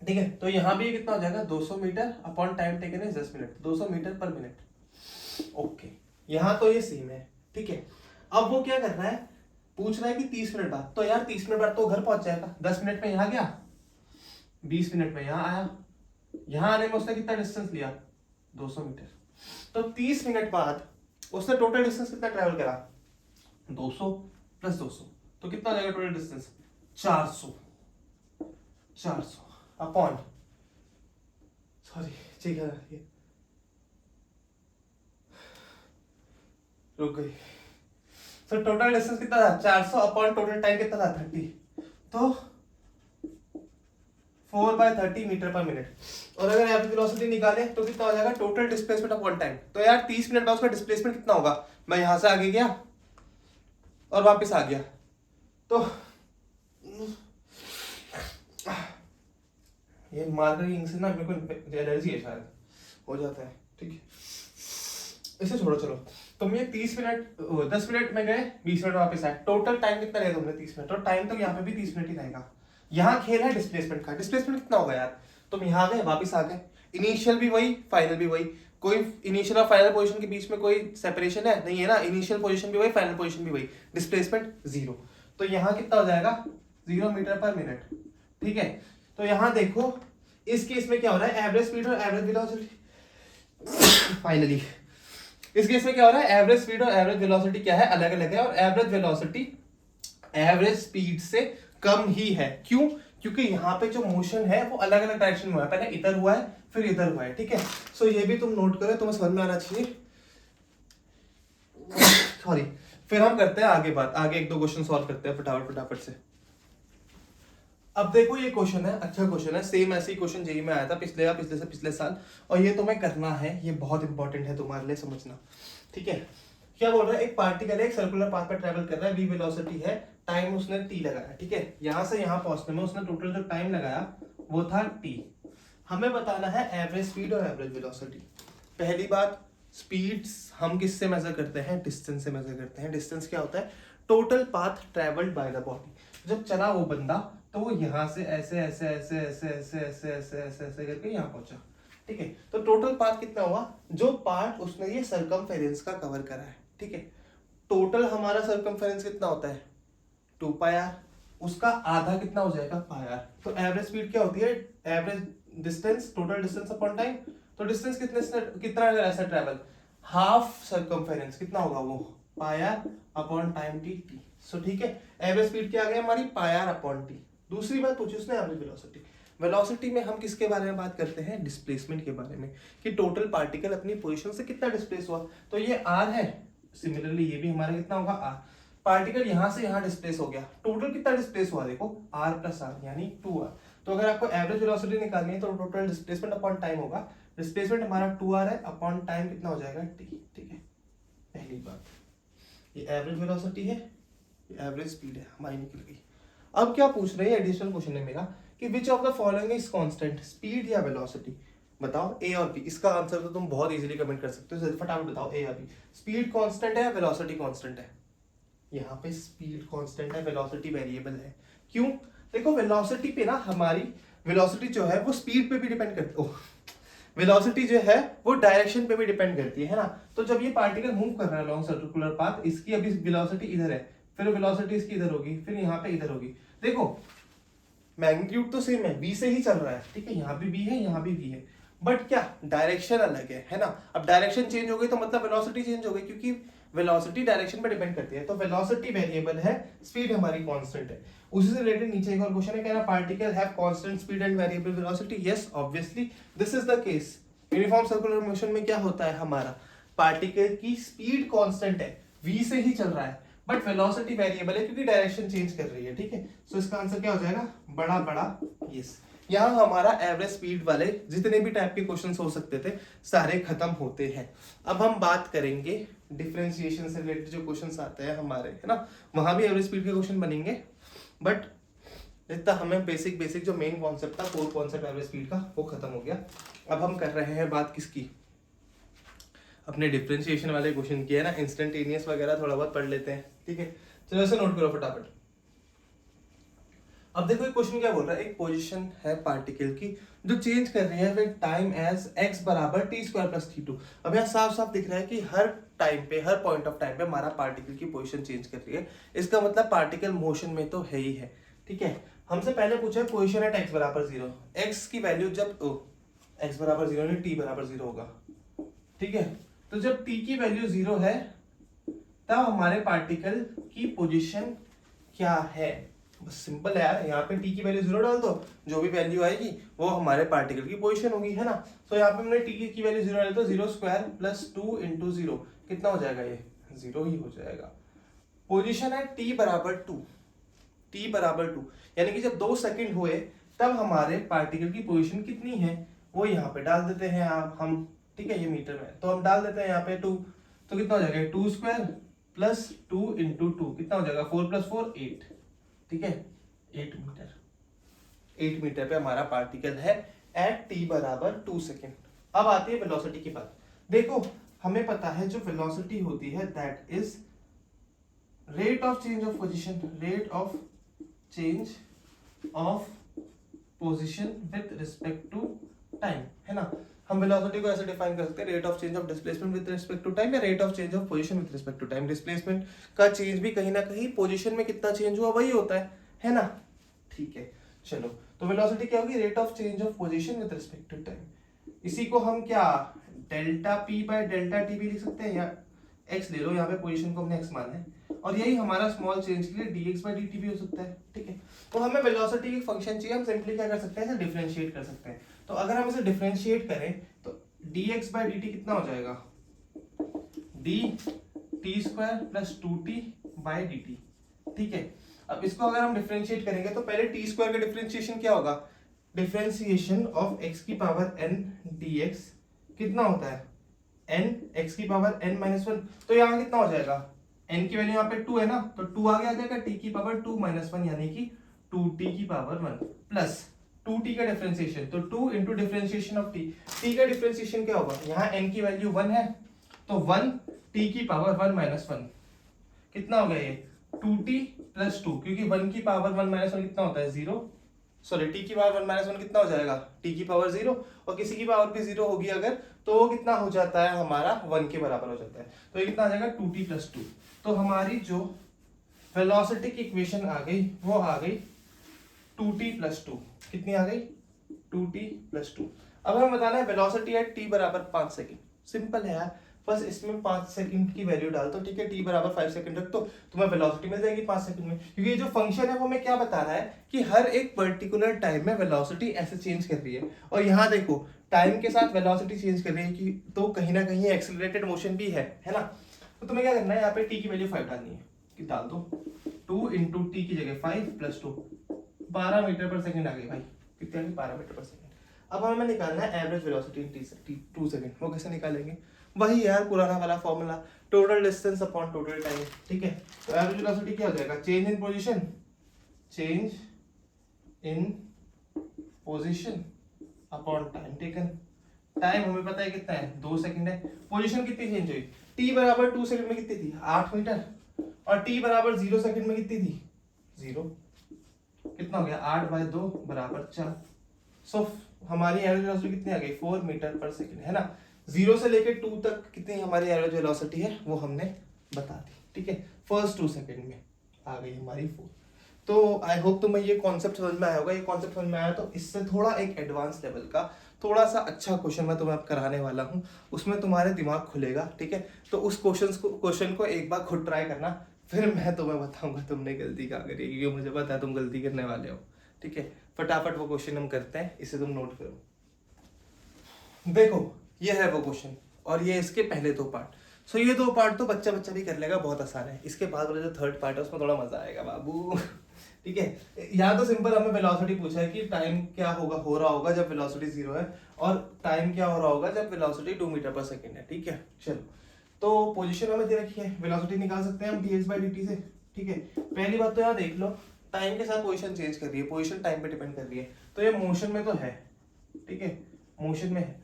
ठीक है। तो यहाँ भी कितना हो जाएगा, 200 मीटर अपॉन टाइम टेकन है 10 minute, 200 metre per minute, okay. यहाँ तो ये सेम है, ठीक है। अब वो क्या कर रहा है, पूछ रहा है कि 30 मिनट बाद, तो यार 30 मिनट बाद तो घर पहुंच जाएगा, 10 मिनट में यहाँ गया, 20 मिनट में यहाँ आया, यहाँ आने में उसने कितना डिस्टेंस लिया, 200 मीटर। तो 30 मिनट बाद उसने टोटल डिस्टेंस कितना ट्रेवल करा, 200 प्लस 200, तो कितना हो जाएगा टोटल डिस्टेंस, 400 अपॉन, सॉरी ठीक है, रुक गई। तो टोटल डिस्टेंस कितना था, 400 अपॉन टोटल टाइम कितना था, 30, तो 4/30 मीटर पर मिनट। और अगर एवरेज वेलोसिटी निकाले तो कितना हो जाएगा, टोटल डिस्प्लेसमेंट अपॉन टाइम। तो यार 30 मिनट बाद उसका डिस्प्लेसमेंट कितना होगा, मैं यहां से आगे गया और वापस आ गया, तो ये मार्कर से ना मेरे को एलर्जी है, शायद हो जाता है, ठीक है, इसे छोड़ो चलो। तुम ये 30 मिनट 10 मिनट में गए, 20 मिनट वापस आए, टोटल टाइम कितना रहेगा तुमने, 30 मिनट, और टाइम तो यहाँ पे भी 30 मिनट ही रहेगा। यहाँ खेल है डिस्प्लेसमेंट का, डिस्प्लेसमेंट कितना होगा यार, तुम यहाँ गए वापस आ गए, इनिशियल भी वही फाइनल भी वही, कोई इनिशियल और फाइनल पोजीशन के बीच में कोई सेपरेशन है नहीं है ना, इनिशियल पोजीशन भी वही, फाइनल पोजीशन भी वही, डिस्प्लेसमेंट 0। तो यहाँ कितना हो जाएगा, 0 मीटर पर मिनट, ठीक है। तो यहाँ देखो इस केस में क्या हो रहा है, एवरेज स्पीड और एवरेज वेलोसिटी, फाइनली इस केस में क्या हो रहा है, एवरेज स्पीड और एवरेज वेलोसिटी क्या है, अलग अलग है, और एवरेज वेलोसिटी एवरेज स्पीड से कम ही है। क्यों, क्योंकि यहाँ पे जो मोशन है वो अलग अलग डायरेक्शन में हुआ है, पहले इधर हुआ है फिर इधर हुआ है, ठीक है। सो ये भी तुम नोट करो, तुम्हें समझ में आना चाहिए, सॉरी। फिर हम करते हैं आगे बात, आगे एक दो क्वेश्चन सॉल्व करते हैं फटाफट से। अब देखो ये क्वेश्चन है, अच्छा क्वेश्चन है, सेम ऐसे ही क्वेश्चन जेईई में आया था पिछले साल, और ये तुम्हें करना है, ये बहुत इंपॉर्टेंट है तुम्हारे लिए, समझना, ठीक है। क्या बोल रहा है, एक पार्टिकल एक सर्कुलर पाथ पर ट्रेवल कर रहा है, v वेलोसिटी है, टाइम उसने t लगाया, ठीक है। यहां से यहां पहुंचने में उसने टोटल जो टाइम लगाया वो था t। हमें बताना है एवरेज स्पीड और एवरेज वेलोसिटी। पहली बात, स्पीड्स हम किससे मेजर करते हैं, डिस्टेंस से मेजर करते हैं। डिस्टेंस क्या होता है, total path travelled by the body. जब चला वो बंदा तो वो यहाँ से ऐसे ऐसे ऐसे ऐसे ऐसे ऐसे ऐसे ऐसे ऐसे करके यहाँ पहुंचा, ठीक है। तो टोटल पाथ कितना हुआ, जो पार्ट उसने ये सरकमफेरेंस का कवर करा है, ठीक है। टोटल हमारा सरकमफेरेंस कितना होता है, 2πr, उसका आधा कितना हो जाएगा, πr। तो एवरेज स्पीड क्या होती है, average distance, total distance upon time. तो डिस्टेंस कितना ऐसा ट्रेवल, हाफ सरकमफेरेंस कितना होगा वो, πr अपॉन टाइम t। सो ठीक है, एवरेज स्पीड क्या आ गई हमारी, πr अपॉन t। दूसरी बात पूछी उसने एवरेज वेलोसिटी। वेलोसिटी में हम किसके बारे में बात करते हैं, डिस्प्लेसमेंट के बारे में, कि टोटल पार्टिकल अपनी पोजीशन से कितना डिस्प्लेस हुआ। तो ये r है, सिमिलरली ये भी हमारा कितना होगा, r। पार्टिकल यहां से यहां डिस्प्लेस हो गया, टोटल कितना डिस्प्लेस हुआ, देखो r प्लस r यानी 2r। तो अगर आपको एवरेज वेलोसिटी निकालनी है तो टोटल डिस्प्लेसमेंट अपॉन टाइम होगा, डिस्प्लेसमेंट हमारा 2r है, अपॉन टाइम कितना हो जाएगा, t, ठीक है। पहली बात, ये एवरेज वेलोसिटी है, ये एवरेज स्पीड है, हमारी निकल गई। अब क्या पूछ रहे हैं, एडिशनल क्वेश्चन है मेरा, कि which of the following is constant, speed या वेलोसिटी, बताओ ए और बी। इसका आंसर तो तुम बहुत इजीली कमेंट कर सकते हो, जल्दी फटाफट बताओ ए या बी। स्पीड कांस्टेंट है, वेलोसिटी कांस्टेंट है, यहाँ पे स्पीड कांस्टेंट है, वेलोसिटी वेरिएबल है। क्यों, देखो वेलोसिटी पे ना हमारी वेलोसिटी जो है वो स्पीड पे भी डिपेंड करती है, वेलोसिटी जो है वो डायरेक्शन पे भी डिपेंड करती है ना। तो जब ये पार्टिकल मूव कर रहा है लॉन्ग सर्कुलर पाथ, इसकी अभी वेलोसिटी इधर है, फिर वेलोसिटी इसकी इधर होगी, फिर यहाँ पे इधर होगी। देखो मैग्नीट्यूड तो सेम है, v से ही चल रहा है, ठीक है, यहाँ भी v है यहाँ भी v है, बट क्या डायरेक्शन अलग है ना। अब डायरेक्शन चेंज हो गई तो मतलब वेलोसिटी चेंज हो गई, क्योंकि वेलोसिटी डायरेक्शन पे डिपेंड करती है। तो वेलोसिटी वेरिएबल है, स्पीड हमारी कांस्टेंट है। उसी से रिलेटेड नीचे एक और क्वेश्चन है, कह रहा particle have constant speed and variable velocity. Yes obviously this is the case. Uniform circular motion में क्या होता है, हमारा पार्टिकल की स्पीड कांस्टेंट है, v से ही चल रहा है, बट वेलोसिटी वेरिएबल है क्योंकि डायरेक्शन चेंज कर रही है, ठीक है। सो इसका आंसर क्या हो जाएगा, बड़ा बड़ा यस। यहाँ हमारा एवरेज स्पीड वाले जितने भी टाइप के क्वेश्चंस हो सकते थे सारे खत्म होते हैं। अब हम बात करेंगे डिफरेंशिएशन से रिलेटेड जो क्वेश्चंस आते हैं हमारे, है ना, वहां भी एवरेज स्पीड के क्वेश्चन बनेंगे, बट इतना हमें बेसिक जो मेन कॉन्सेप्ट था, कोर कॉन्सेप्ट एवरेज स्पीड का, वो खत्म हो गया। अब हम कर रहे हैं बात किसकी, अपने डिफरेंशिएशन वाले क्वेश्चन की, है ना, इंस्टेंटेनियस वगैरह थोड़ा बहुत पढ़ लेते हैं, ठीक है। चलो ऐसे नोट करो फटाफट। अब देखो एक क्वेश्चन क्या बोल रहा है, एक पोजीशन है पार्टिकल की जो चेंज कर रही है विद टाइम एज x बराबर टी स्क्वायर प्लस थी टू। अब यहाँ साफ साफ दिख रहा है कि हर टाइम पे, हर पॉइंट ऑफ टाइम पे हमारा पार्टिकल की पोजीशन चेंज कर रही है। इसका मतलब पार्टिकल मोशन में तो है ही है, ठीक है। हमसे पहले पूछा है पोजीशन एट x बराबर 0, x की वैल्यू जब x बराबर 0 नहीं t बराबर 0 होगा, ठीक है। तो जब t की वैल्यू 0 है तब हमारे पार्टिकल की पोजीशन क्या है। बस सिंपल है यार, यहाँ पे t की वैल्यू 0 डाल दो, जो भी वैल्यू आएगी वो हमारे पार्टिकल की पोजीशन होगी, है ना। तो यहाँ पे हमने t की वैल्यू 0 डाली तो 0 स्क्वायर प्लस 2 इंटू 0 कितना हो जाएगा, ये 0 ही हो जाएगा। पोजीशन है t बराबर 2, t बराबर 2, यानी कि जब 2 सेकंड हुए तब हमारे पार्टिकल की पोजीशन कितनी है वो यहाँ पे डाल देते हैं आप हम, ठीक है। ये मीटर में तो हम डाल देते हैं यहाँ पे 2, तो कितना हो जाएगा 2 स्क्वायर प्लस 2 इंटू 2 कितना हो जाएगा 4 प्लस 4 8, ठीक है। 8 मीटर, 8 मीटर पे हमारा पार्टिकल है एट t बराबर 2 सेकेंड। अब आती है वेलोसिटी की बात। देखो हमें पता है जो वेलोसिटी होती है that is rate of change of position, rate of change of position with respect to time, है ना। हम वेलोसिटी को ऐसे डिफाइन कर सकते हैं, rate of change of displacement with respect to time या rate of change of position with respect to time. Displacement का चेंज भी कहीं ना कहीं पोजीशन में कितना चेंज हुआ वही होता है ना, ठीक है। चलो तो वेलोसिटी क्या होगी, rate of change of position with respect to time. इसी को हम क्या delta P by delta T भी लिख सकते हैं, या एक्स ले लो, यहाँ पे पोजीशन को हमने एक्स माना है, और यही हमारा स्मॉल चेंज के लिए dx by dt भी हो सकता है, ठीक है। तो हमें वेलोसिटी की फंक्शन चाहिए, हम सिंपली क्या कर सकते हैं, इसे डिफरेंशिएट कर सकते हैं। तो अगर हम इसे डिफरेंशिएट करें तो dx by dt कितना हो जाएगा, d t square plus 2t by dt, ठीक है। अब इसको अगर हम डिफरेंशिएट करेंगे तो पहले t स्क्वायर का डिफरेंशिएशन क्या होगा, डिफरेंशिएशन ऑफ x की पावर n dx कितना होता है n x की पावर n माइनस 1, तो यहाँ कितना हो जाएगा, n की वैल्यू यहाँ पे 2 है ना, तो 2 आगे आ जाएगा, t की पावर 2 माइनस 1 यानी कि 2t की पावर 1 प्लस 2t का डिफरेंशिएशन, तो 2 इंटू डिफरेंशिएशन ऑफ t का डिफरेंशिएशन क्या होगा, यहाँ n की वैल्यू 1 है तो 1 t की पावर 1 माइनस 1 कितना हो गया, ये 2t प्लस 2, क्योंकि 1 की पावर 1 माइनस 1 कितना होता है 0, सॉरी t की पावर 1 माइनस 1 कितना हो जाएगा, t की पावर 0, और किसी की पावर भी 0 होगी अगर तो वो कितना हो जाता है हमारा 1 के बराबर हो जाता है, तो ये कितना आ जाएगा 2t प्लस 2। तो हमारी जो वेलोसिटी की इक्वेशन आ गई वो आ गई 2t प्लस 2, कितनी आ गई 2t प्लस 2। अब हमें बताना है वेलोसिटी एट t बराबर 5 सेकंड, सिंपल है यार, बस इसमें 5 सेकंड की वैल्यू डाल दो, ठीक है। t बराबर 5 सेकंड रख तो तुम्हें वेलोसिटी मिल जाएगी 5 सेकंड में, क्योंकि ये जो फंक्शन है वो हमें क्या बता रहा है कि हर एक पर्टिकुलर टाइम में वेलोसिटी ऐसे चेंज कर रही है, और यहाँ देखो टाइम के साथ वेलोसिटी चेंज कर रही है कि तो कहीं ना कहीं एक्सेलरेटेड मोशन भी है ना। तो तुम्हें क्या करना है, यहाँ पे t की वैल्यू 5 डालनी है, कि डाल दो 2 इंटू टी की जगह 5 प्लस 2 12 मीटर पर सेकंड आ गई भाई, कितने आ गई 12 मीटर पर सेकंड। अब हमें निकालना है एवरेज वेलोसिटी इन 2 सेकंड, वो कैसे निकालेंगे, वही यार पुराना वाला formula, total distance upon total time, ठीक है। तो एवरेज वेलोसिटी क्या हो जाएगा, change in position, change in position upon time taken. Time हमें पता है कितना है 2 सेकंड है, पोजीशन कितनी चेंज हुई, t बराबर 2 सेकंड में कितनी थी 8 मीटर, और t बराबर 0 सेकंड में कितनी थी 0, कितना हो गया 8 बाय 2 बराबर 4। सो हमारी एवरेज वेलोसिटी कितनी आ गई 4 मीटर पर सेकंड, है ना। 0 से लेकर 2 तक कितनी हमारी एवरेज वेलोसिटी है वो हमने बता दी, ठीक है। फर्स्ट 2 सेकंड में आ गई हमारी 4। तो आई होप तुम्हें ये कॉन्सेप्ट समझ में आया होगा। ये कॉन्सेप्ट समझ में आया तो इससे थोड़ा एक एडवांस लेवल का थोड़ा सा अच्छा क्वेश्चन मैं तुम्हें अब कराने वाला हूँ, उसमें तुम्हारे दिमाग खुलेगा, ठीक है। तो उस क्वेश्चन को एक बार खुद ट्राई करना, फिर मैं तुम्हें बताऊंगा तुमने गलती क्या करी, क्योंकि मुझे पता है तुम गलती करने वाले हो, ठीक है। फटाफट वो क्वेश्चन हम करते हैं, इसे तुम नोट करो। देखो ये है वो क्वेश्चन, और ये इसके पहले 2 पार्ट। सो ये 2 पार्ट तो बच्चा भी कर लेगा, बहुत आसान है। इसके बाद वाला जो 3rd पार्ट है उसमें थोड़ा मजा आएगा बाबू, ठीक है। यहाँ तो सिंपल हमें वेलोसिटी पूछा है कि टाइम क्या होगा, हो रहा होगा जब वेलोसिटी 0 है, और टाइम क्या हो रहा होगा जब वेलोसिटी 2 मीटर पर सेकेंड है। ठीक है, चलो तो पोजीशन हमें दे रखी है, वेलोसिटी निकाल सकते हैं हम dx/dt से। ठीक है, पहली बात तो यहाँ देख लो, टाइम के साथ पोजीशन चेंज कर रही है, पोजीशन टाइम पे डिपेंड कर रही है, तो ये मोशन में तो है। ठीक है, मोशन में है।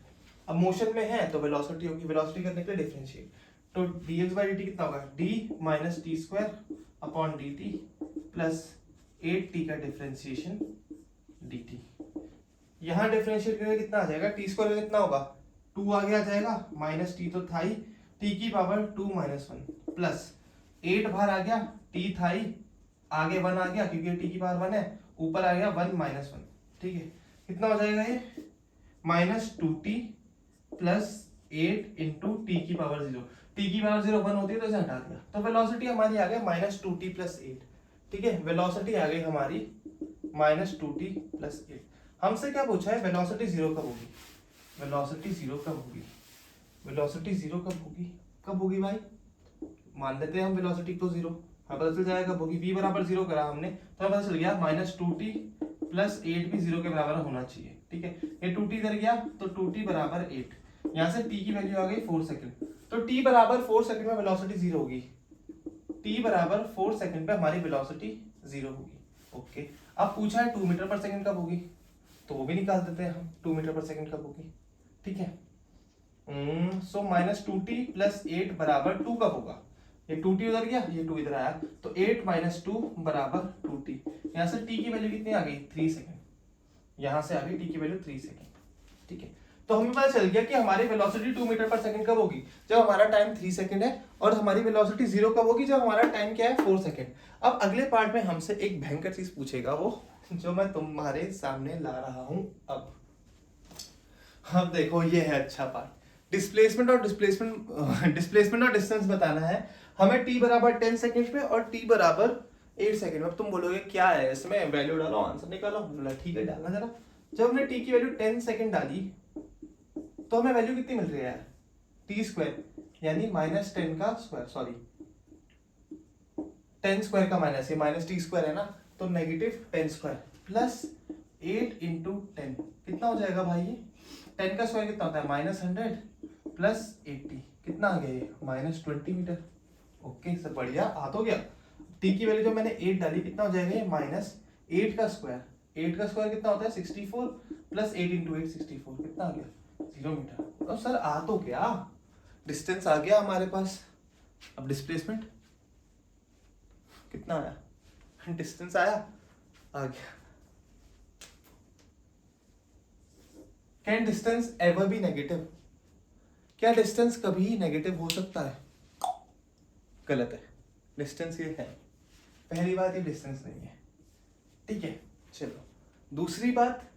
अब मोशन में है तो वेलोसिटी होगी, वेलोसिटी करने के लिए डिफरेंशिएट, तो dx/dt कितना होगा, d minus T square upon dt plus 8t का डिफरेंशिएशन dt। यहाँ डिफरेंशिएट करके कितना आ जाएगा, टी स्क्वायर कितना होगा, 2 आगे आ जाएगा, माइनस टी तो था ही, टी की पावर 2 माइनस 1 प्लस 8 बाहर आ गया, टी था ही, आगे 1 आ गया क्योंकि टी की पावर 1 है, ऊपर आ गया 1 माइनस 1। ठीक है, कितना हो जाएगा ये, minus 2t plus 8 into T की पावर 0। टी की पावर 0 1 होती है तो इसे हटा दिया, तो वेलोसिटी हमारी आ गई माइनस 2t प्लस 8। ठीक है, वेलोसिटी आ गई हमारी माइनस 2t प्लस 8। हमसे क्या पूछा है, वेलोसिटी 0 कब होगी, वेलोसिटी 0 कब होगी, वेलोसिटी 0 कब होगी, कब होगी भाई, मान लेते हैं हम वेलोसिटी को 0, हमें पता चल जाएगा कब होगी, v बराबर 0 करा हमने तो हमें पता चल गया माइनस 2t प्लस 8 भी 0 के बराबर होना चाहिए। ठीक है, ये 2t इधर गया तो 2t बराबर 8, यहाँ से t की वैल्यू आ गई 4 सेकंड, तो t बराबर 4 सेकंड में वेलोसिटी 0 होगी, t बराबर 4 सेकंड पे हमारी वेलोसिटी 0 होगी। ओके, अब पूछा है 2 मीटर पर सेकंड कब होगी, तो वो भी निकाल देते हैं हम, 2 मीटर पर सेकंड कब होगी। ठीक है, सो माइनस 2t प्लस 8 बराबर 2 कब होगा, ये 2t उधर गया, ये 2 इधर आया, तो 8 माइनस 2 बराबर 2t। यहाँ से t की वैल्यू कितनी आ गई, 3 सेकंड, यहाँ से आ गई t की वैल्यू 3 सेकंड। ठीक है, तो हमें पता चल गया कि हमारी वेलोसिटी 2 मीटर पर सेकंड कब होगी, जब हमारा टाइम 3 सेकंड है, और हमारी वेलोसिटी 0 कब होगी, जब हमारा टाइम क्या है, 4 सेकंड। अब अगले पार्ट में हमसे एक भयंकर चीज पूछेगा, वो जो मैं तुम्हारे सामने ला रहा हूं। अब देखो ये है अच्छा पार्ट, डिस्प्लेसमेंट और डिस्टेंस बताना है हमें, t बराबर 10 सेकंड पे और t बराबर 8 सेकंड में। अब तुम बोलोगे क्या है इसमें, वैल्यू डालो आंसर निकालो, बोला ठीक है डालना जरा। जब हमने t की वैल्यू 10 सेकंड डाली तो हमें वैल्यू कितनी मिल रही है यार, टी स्क्वायर, यानी माइनस 10 का स्क्वायर, सॉरी 10 स्क्वायर का माइनस, ये माइनस टी स्क्वायर है ना, तो नेगेटिव 10 स्क्वायर प्लस 8 इंटू 10 कितना हो जाएगा भाई, ये 10 का स्क्वायर कितना होता है, माइनस 100 प्लस 80 कितना आ गया, ये माइनस 20 मीटर। ओके सर बढ़िया, आ तो गया। टी की वैल्यू जो मैंने 8 डाली कितना हो जाएगा, ये माइनस 8 का स्क्वायर, 8 का स्क्वायर कितना होता है 64 प्लस 8 इंटू 8 64 कितना आ गया 0 मीटर। अब सर आ तो गया, डिस्टेंस आ गया हमारे पास। अब डिस्प्लेसमेंट कितना आया, डिस्टेंस आया, आ गया। Can distance ever be negative, क्या डिस्टेंस कभी नेगेटिव हो सकता है, गलत है, डिस्टेंस ये है। पहली बात ये डिस्टेंस नहीं है। ठीक है, चलो दूसरी बात,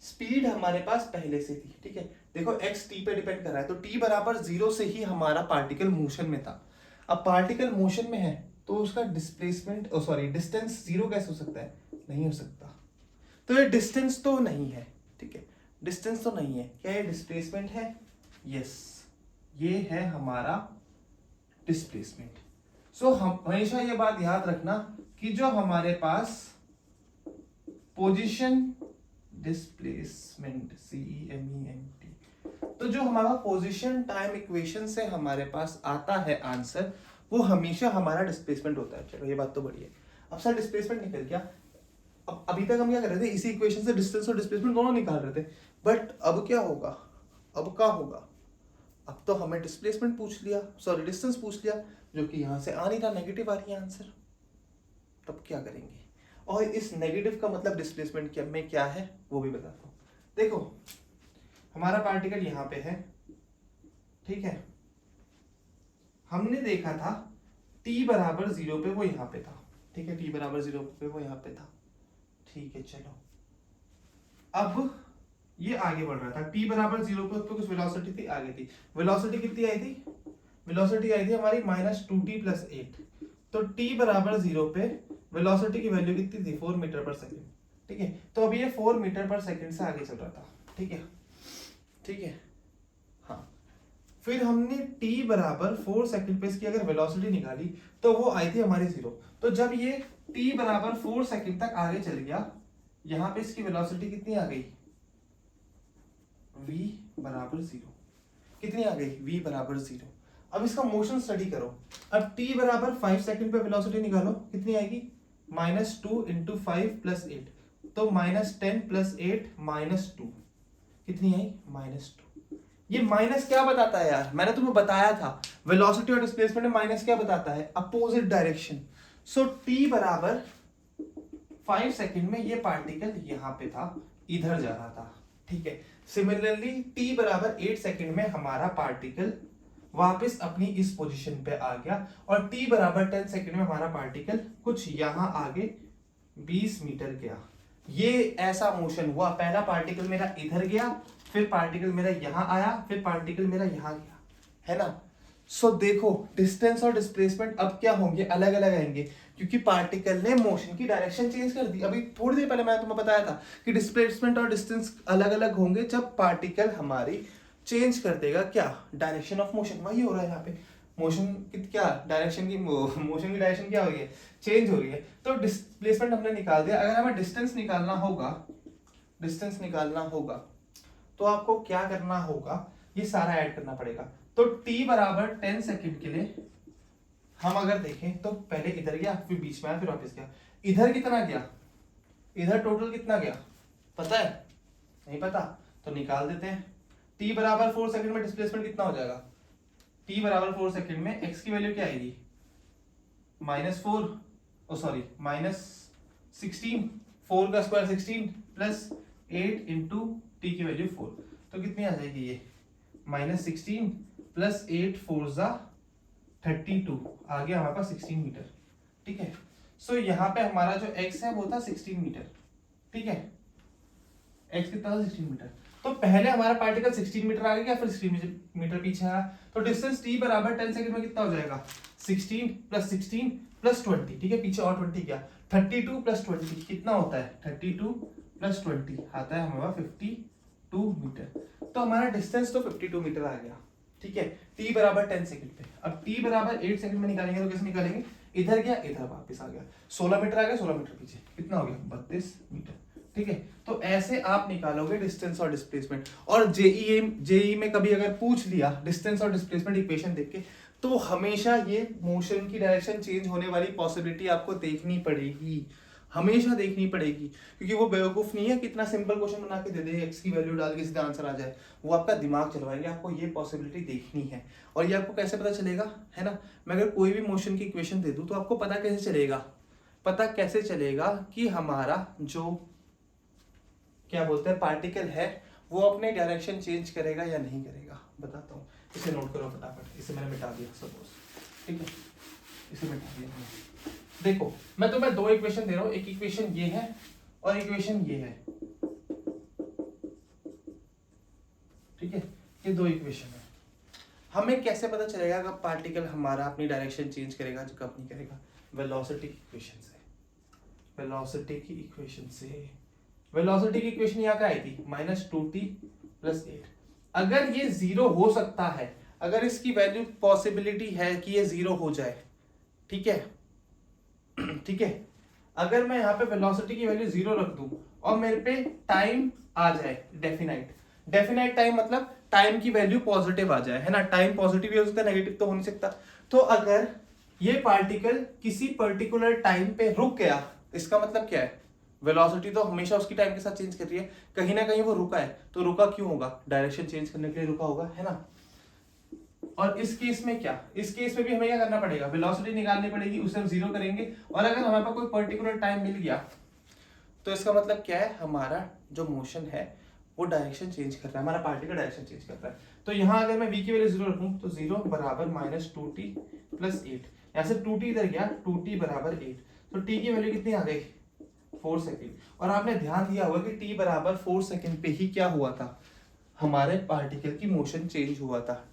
स्पीड हमारे पास पहले से थी। ठीक है, देखो x t पे डिपेंड कर रहा है, तो t बराबर 0 से ही हमारा पार्टिकल मोशन में था। अब पार्टिकल मोशन में है तो उसका डिस्प्लेसमेंट सॉरी डिस्टेंस 0 कैसे हो सकता है, नहीं हो सकता, तो ये डिस्टेंस तो नहीं है। ठीक है, डिस्टेंस तो नहीं है, क्या ये डिस्प्लेसमेंट है, यस ये है हमारा डिस्प्लेसमेंट। सो हम हमेशा ये बात याद रखना कि जो हमारे पास पोजीशन डिस्प्लेसमेंट CEMENT, तो जो हमारा पोजीशन टाइम इक्वेशन से हमारे पास आता है आंसर, वो हमेशा हमारा डिस्प्लेसमेंट होता है। चलो ये बात तो बड़ी है। अब सर डिस्प्लेसमेंट निकल गया, अब अभी तक हम क्या कर रहे थे, इसी इक्वेशन से डिस्टेंस और डिस्प्लेसमेंट दोनों निकाल रहे थे, बट अब क्या होगा, अब क्या होगा, अब तो हमें डिस्प्लेसमेंट पूछ लिया, सॉरी डिस्टेंस पूछ लिया, जो कि यहाँ से आ नहीं रहा, नेगेटिव आ रही है आंसर। तब क्या करेंगे, और इस नेगेटिव का मतलब डिस्प्लेसमेंट में क्या है वो भी बताता हूँ। देखो हमारा पार्टिकल यहाँ पे है, ठीक है, हमने देखा था t बराबर 0 पे वो यहाँ पे था। ठीक है, t बराबर 0 पे वो यहाँ पे था। ठीक है, चलो अब ये आगे बढ़ रहा था, t बराबर 0 पे उस पर कुछ वेलोसिटी थी, आगे थी, वेलोसिटी कितनी आई थी, वेलोसिटी आई थी हमारी माइनस 2t प्लस 8, तो t बराबर 0 पे वेलोसिटी की वैल्यू कितनी थी, 4 मीटर पर सेकंड। ठीक है, तो अभी ये 4 मीटर पर सेकंड से आगे चल रहा था। ठीक है, ठीक है, हाँ, फिर हमने t बराबर 4 सेकंड पे इसकी अगर वेलोसिटी निकाली तो वो आई थी हमारी 0, तो जब ये t बराबर 4 सेकंड तक आगे चल गया, यहां पे इसकी वेलोसिटी कितनी आ गई, v बराबर 0। कितनी आ गई, v बराबर 0। अब इसका मोशन स्टडी करो। अब t बराबर 5 सेकंड पे वेलोसिटी निकालो, कितनी आएगी, -2 × 5 + 8, तो -10 + 8 -2, कितनी आई, -2। ये माइनस क्या बताता है यार, मैंने तुम्हें बताया था वेलोसिटी और डिस्प्लेसमेंट में माइनस क्या बताता है, अपोजिट डायरेक्शन। सो t बराबर 5 सेकंड में ये पार्टिकल यहां पे था, इधर जा रहा था, ठीक है। सिमिलरली t बराबर 8 सेकंड में हमारा पार्टिकल वापस अपनी इस पोजीशन पे आ गया, और t बराबर 10 सेकंड में हमारा पार्टिकल कुछ यहां आगे 20 मीटर गया। ये ऐसा मोशन हुआ, पहला पार्टिकल मेरा इधर गया, फिर पार्टिकल मेरा यहां आया, फिर पार्टिकल मेरा यहां गया, है ना। सो देखो डिस्टेंस और डिस्प्लेसमेंट अब क्या होंगे, अलग अलग आएंगे, क्योंकि पार्टिकल ने मोशन की डायरेक्शन चेंज कर दी। अभी थोड़ी देर पहले मैंने तुम्हें बताया था कि डिस्प्लेसमेंट और डिस्टेंस अलग अलग होंगे जब पार्टिकल हमारी चेंज कर देगा क्या, डायरेक्शन ऑफ मोशन। वही हो रहा है यहाँ पे, मोशन की क्या डायरेक्शन की, मोशन की डायरेक्शन क्या हो रही है, चेंज हो रही है। तो डिस्प्लेसमेंट हमने निकाल दिया। अगर हमें डिस्टेंस निकालना होगा तो आपको क्या करना होगा, ये सारा ऐड करना पड़ेगा। तो t बराबर 10 सेकंड के लिए हम अगर देखें तो पहले इधर गया, फिर बीच में आया, फिर वापस गया। इधर कितना गया, इधर टोटल कितना गया पता है, नहीं पता, तो निकाल देते हैं। t बराबर 4 सेकंड में डिस्प्लेसमेंट कितना हो जाएगा, t बराबर 4 सेकंड में x की वैल्यू क्या आएगी, -16, 4 का स्क्वायर 16 प्लस 8 इंटू टी की वैल्यू 4, तो कितनी आ जाएगी ये, -16 प्लस 8 4 जा 32, आ गया हमारे पास 16 मीटर, ठीक है। सो यहाँ पे हमारा जो x है वो था 16 मीटर, ठीक है। x कितना था, 16 मीटर। तो पहले हमारा पार्टिकल 16 मीटर आगे गया, फिर 16 मीटर पीछे आया। तो डिस्टेंस t बराबर 10 सेकंड में कितना हो जाएगा, 16 + 16 + 20, ठीक है, पीछे और 20 गया, 32 + 20 कितना होता है, 32 + 20 आता है हमारा 52 मीटर। तो हमारा डिस्टेंस तो 52 मीटर आ गया, ठीक है, t बराबर 10 सेकंड पे। अब t बराबर 8 सेकंड में निकालेंगे तो कैसे निकालेंगे, इधर गया, इधर वापस आ गया, 16 मीटर आ गया, 16 मीटर पीछे, कितना हो गया, 32 मीटर, ठीक है। तो ऐसे आप निकालोगे डिस्टेंस और डिस्प्लेसमेंट। और जेईई में कभी अगर पूछ लिया डिस्टेंस और डिस्प्लेसमेंट इक्वेशन देख के, तो हमेशा ये मोशन की डायरेक्शन चेंज होने वाली पॉसिबिलिटी आपको देखनी पड़ेगी, हमेशा देखनी पड़ेगी, क्योंकि वो बेवकूफ नहीं है कि इतना सिंपल क्वेश्चन बना के दे दे, एक्स की वैल्यू डाल के सीधा आंसर आ जाए। वो आपका दिमाग चलवाएंगे, आपको ये पॉसिबिलिटी देखनी है। और ये आपको कैसे पता चलेगा, है ना, मैं अगर कोई भी मोशन की इक्वेशन दे दूं तो आपको पता कैसे चलेगा कि हमारा जो क्या बोलते हैं पार्टिकल है वो अपने डायरेक्शन चेंज करेगा या नहीं करेगा, बताता हूँ। इसे नोट करो फटाफट, इसे मैंने मिटा दिया सपोज, ठीक है, इसे मिटा दिया मैंने। देखो मैं तुम्हें दो इक्वेशन दे रहा हूं, एक इक्वेशन ये है और इक्वेशन ये है, ठीक है, ये दो इक्वेशन है। हमें कैसे पता चलेगा कब पार्टिकल हमारा अपनी डायरेक्शन चेंज करेगा, कब नहीं करेगा, वेलोसिटी की इक्वेशन से। वेलोसिटी की इक्वेशन यहाँ क्या आई थी, -2t + 8। अगर ये 0 हो सकता है, अगर इसकी वैल्यू पॉसिबिलिटी है कि ये 0 हो जाए, ठीक है, ठीक है, अगर मैं यहाँ पे वेलोसिटी की वैल्यू 0 रख दूं और मेरे पे टाइम आ जाए डेफिनाइट टाइम, मतलब टाइम की वैल्यू पॉजिटिव आ जाए, है ना, टाइम पॉजिटिव भी हो सकता है, नेगेटिव तो हो नहीं सकता। तो अगर ये पार्टिकल किसी पर्टिकुलर टाइम पे रुक गया, इसका मतलब क्या है, वेलोसिटी तो हमेशा उसकी टाइम के साथ चेंज कर रही है, कहीं ना कहीं वो रुका है, तो रुका क्यों होगा, डायरेक्शन चेंज करने के लिए रुका होगा, है ना। और इस केस में क्या, इस केस में भी हमें क्या करना पड़ेगा, वेलोसिटी निकालनी पड़ेगी, उसे हम 0 करेंगे। और अगर हमारे पास कोई पर्टिकुलर टाइम मिल गया तो इसका मतलब क्या है, हमारा जो मोशन है वो डायरेक्शन चेंज कर रहा है, हमारा पार्टिकल डायरेक्शन चेंज कर रहा है। तो यहाँ अगर मैं v की वैल्यू 0 रखूं तो 0 बराबर -2t + 8, यहाँ से 2t इधर गया, 2t बराबर 8, तो t की वैल्यू कितनी आ गई, 4 सेकेंड। और आपने ध्यान दिया होगा कि t बराबर 4 सेकेंड पे ही क्या हुआ था, हमारे पार्टिकल की मोशन चेंज हुआ था,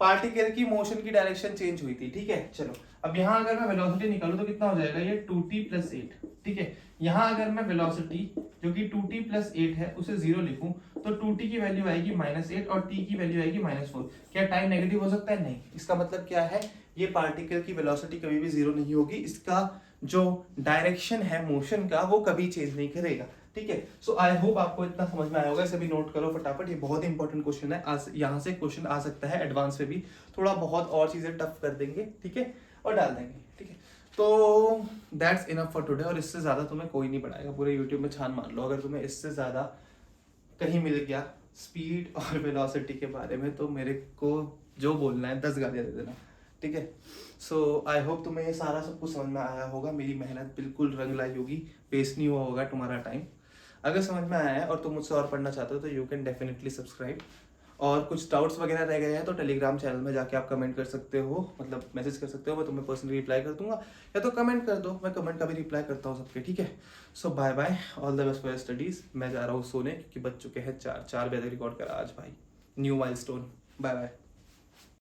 पार्टिकल की मोशन की डायरेक्शन चेंज हुई थी, ठीक है। चलो अब यहाँ अगर मैं वेलोसिटी निकालूं तो कितना हो जाएगा, ये 2t + 8, ठीक है। यहाँ अगर मैं वेलोसिटी जो कि 2t + 8 है उसे 0 लिखूं तो 2t की वैल्यू आएगी -8 और t की वैल्यू आएगी -4। क्या टाइम नेगेटिव हो सकता है? नहीं। इसका मतलब क्या है, ये पार्टिकल की वेलोसिटी कभी भी 0 नहीं होगी, इसका जो डायरेक्शन है मोशन का वो कभी चेंज नहीं करेगा, ठीक है। सो आई होप आपको इतना समझ में आया होगा। इसे भी नोट करो फटाफट, ये बहुत इंपॉर्टेंट क्वेश्चन है। आज यहाँ से क्वेश्चन आ सकता है एडवांस में भी, थोड़ा बहुत और चीजें टफ कर देंगे, ठीक है, और डाल देंगे, ठीक है। तो दैट्स इनफ फॉर टुडे, और इससे ज्यादा तुम्हें कोई नहीं पढ़ाएगा, पूरे यूट्यूब में छान मार लो। अगर तुम्हें इससे ज्यादा कहीं मिल गया स्पीड और वेलोसिटी के बारे में तो मेरे को जो बोलना है 10 गालियां दे देना, ठीक है। सो आई होप तुम्हें ये सारा सब कुछ समझ में आया होगा, मेरी मेहनत बिल्कुल रंग लाई होगी, वेस्ट नहीं हुआ होगा तुम्हारा टाइम। अगर समझ में आया है और तुम मुझसे और पढ़ना चाहते हो तो यू कैन डेफिनेटली सब्सक्राइब। और कुछ डाउट्स वगैरह रह गए हैं तो टेलीग्राम चैनल में जाके आप कमेंट कर सकते हो, मतलब मैसेज कर सकते हो, मैं तुम्हें पर्सनली रिप्लाई कर दूंगा, या तो कमेंट कर दो, मैं कमेंट का भी रिप्लाई करता हूँ सबके, ठीक है। So bye bye, all the best for studies. मैं जा रहा हूँ सोने क्योंकि बज चुके हैं 4 बजे तक रिकॉर्ड करा आज भाई, न्यू माइलस्टोन। Bye bye.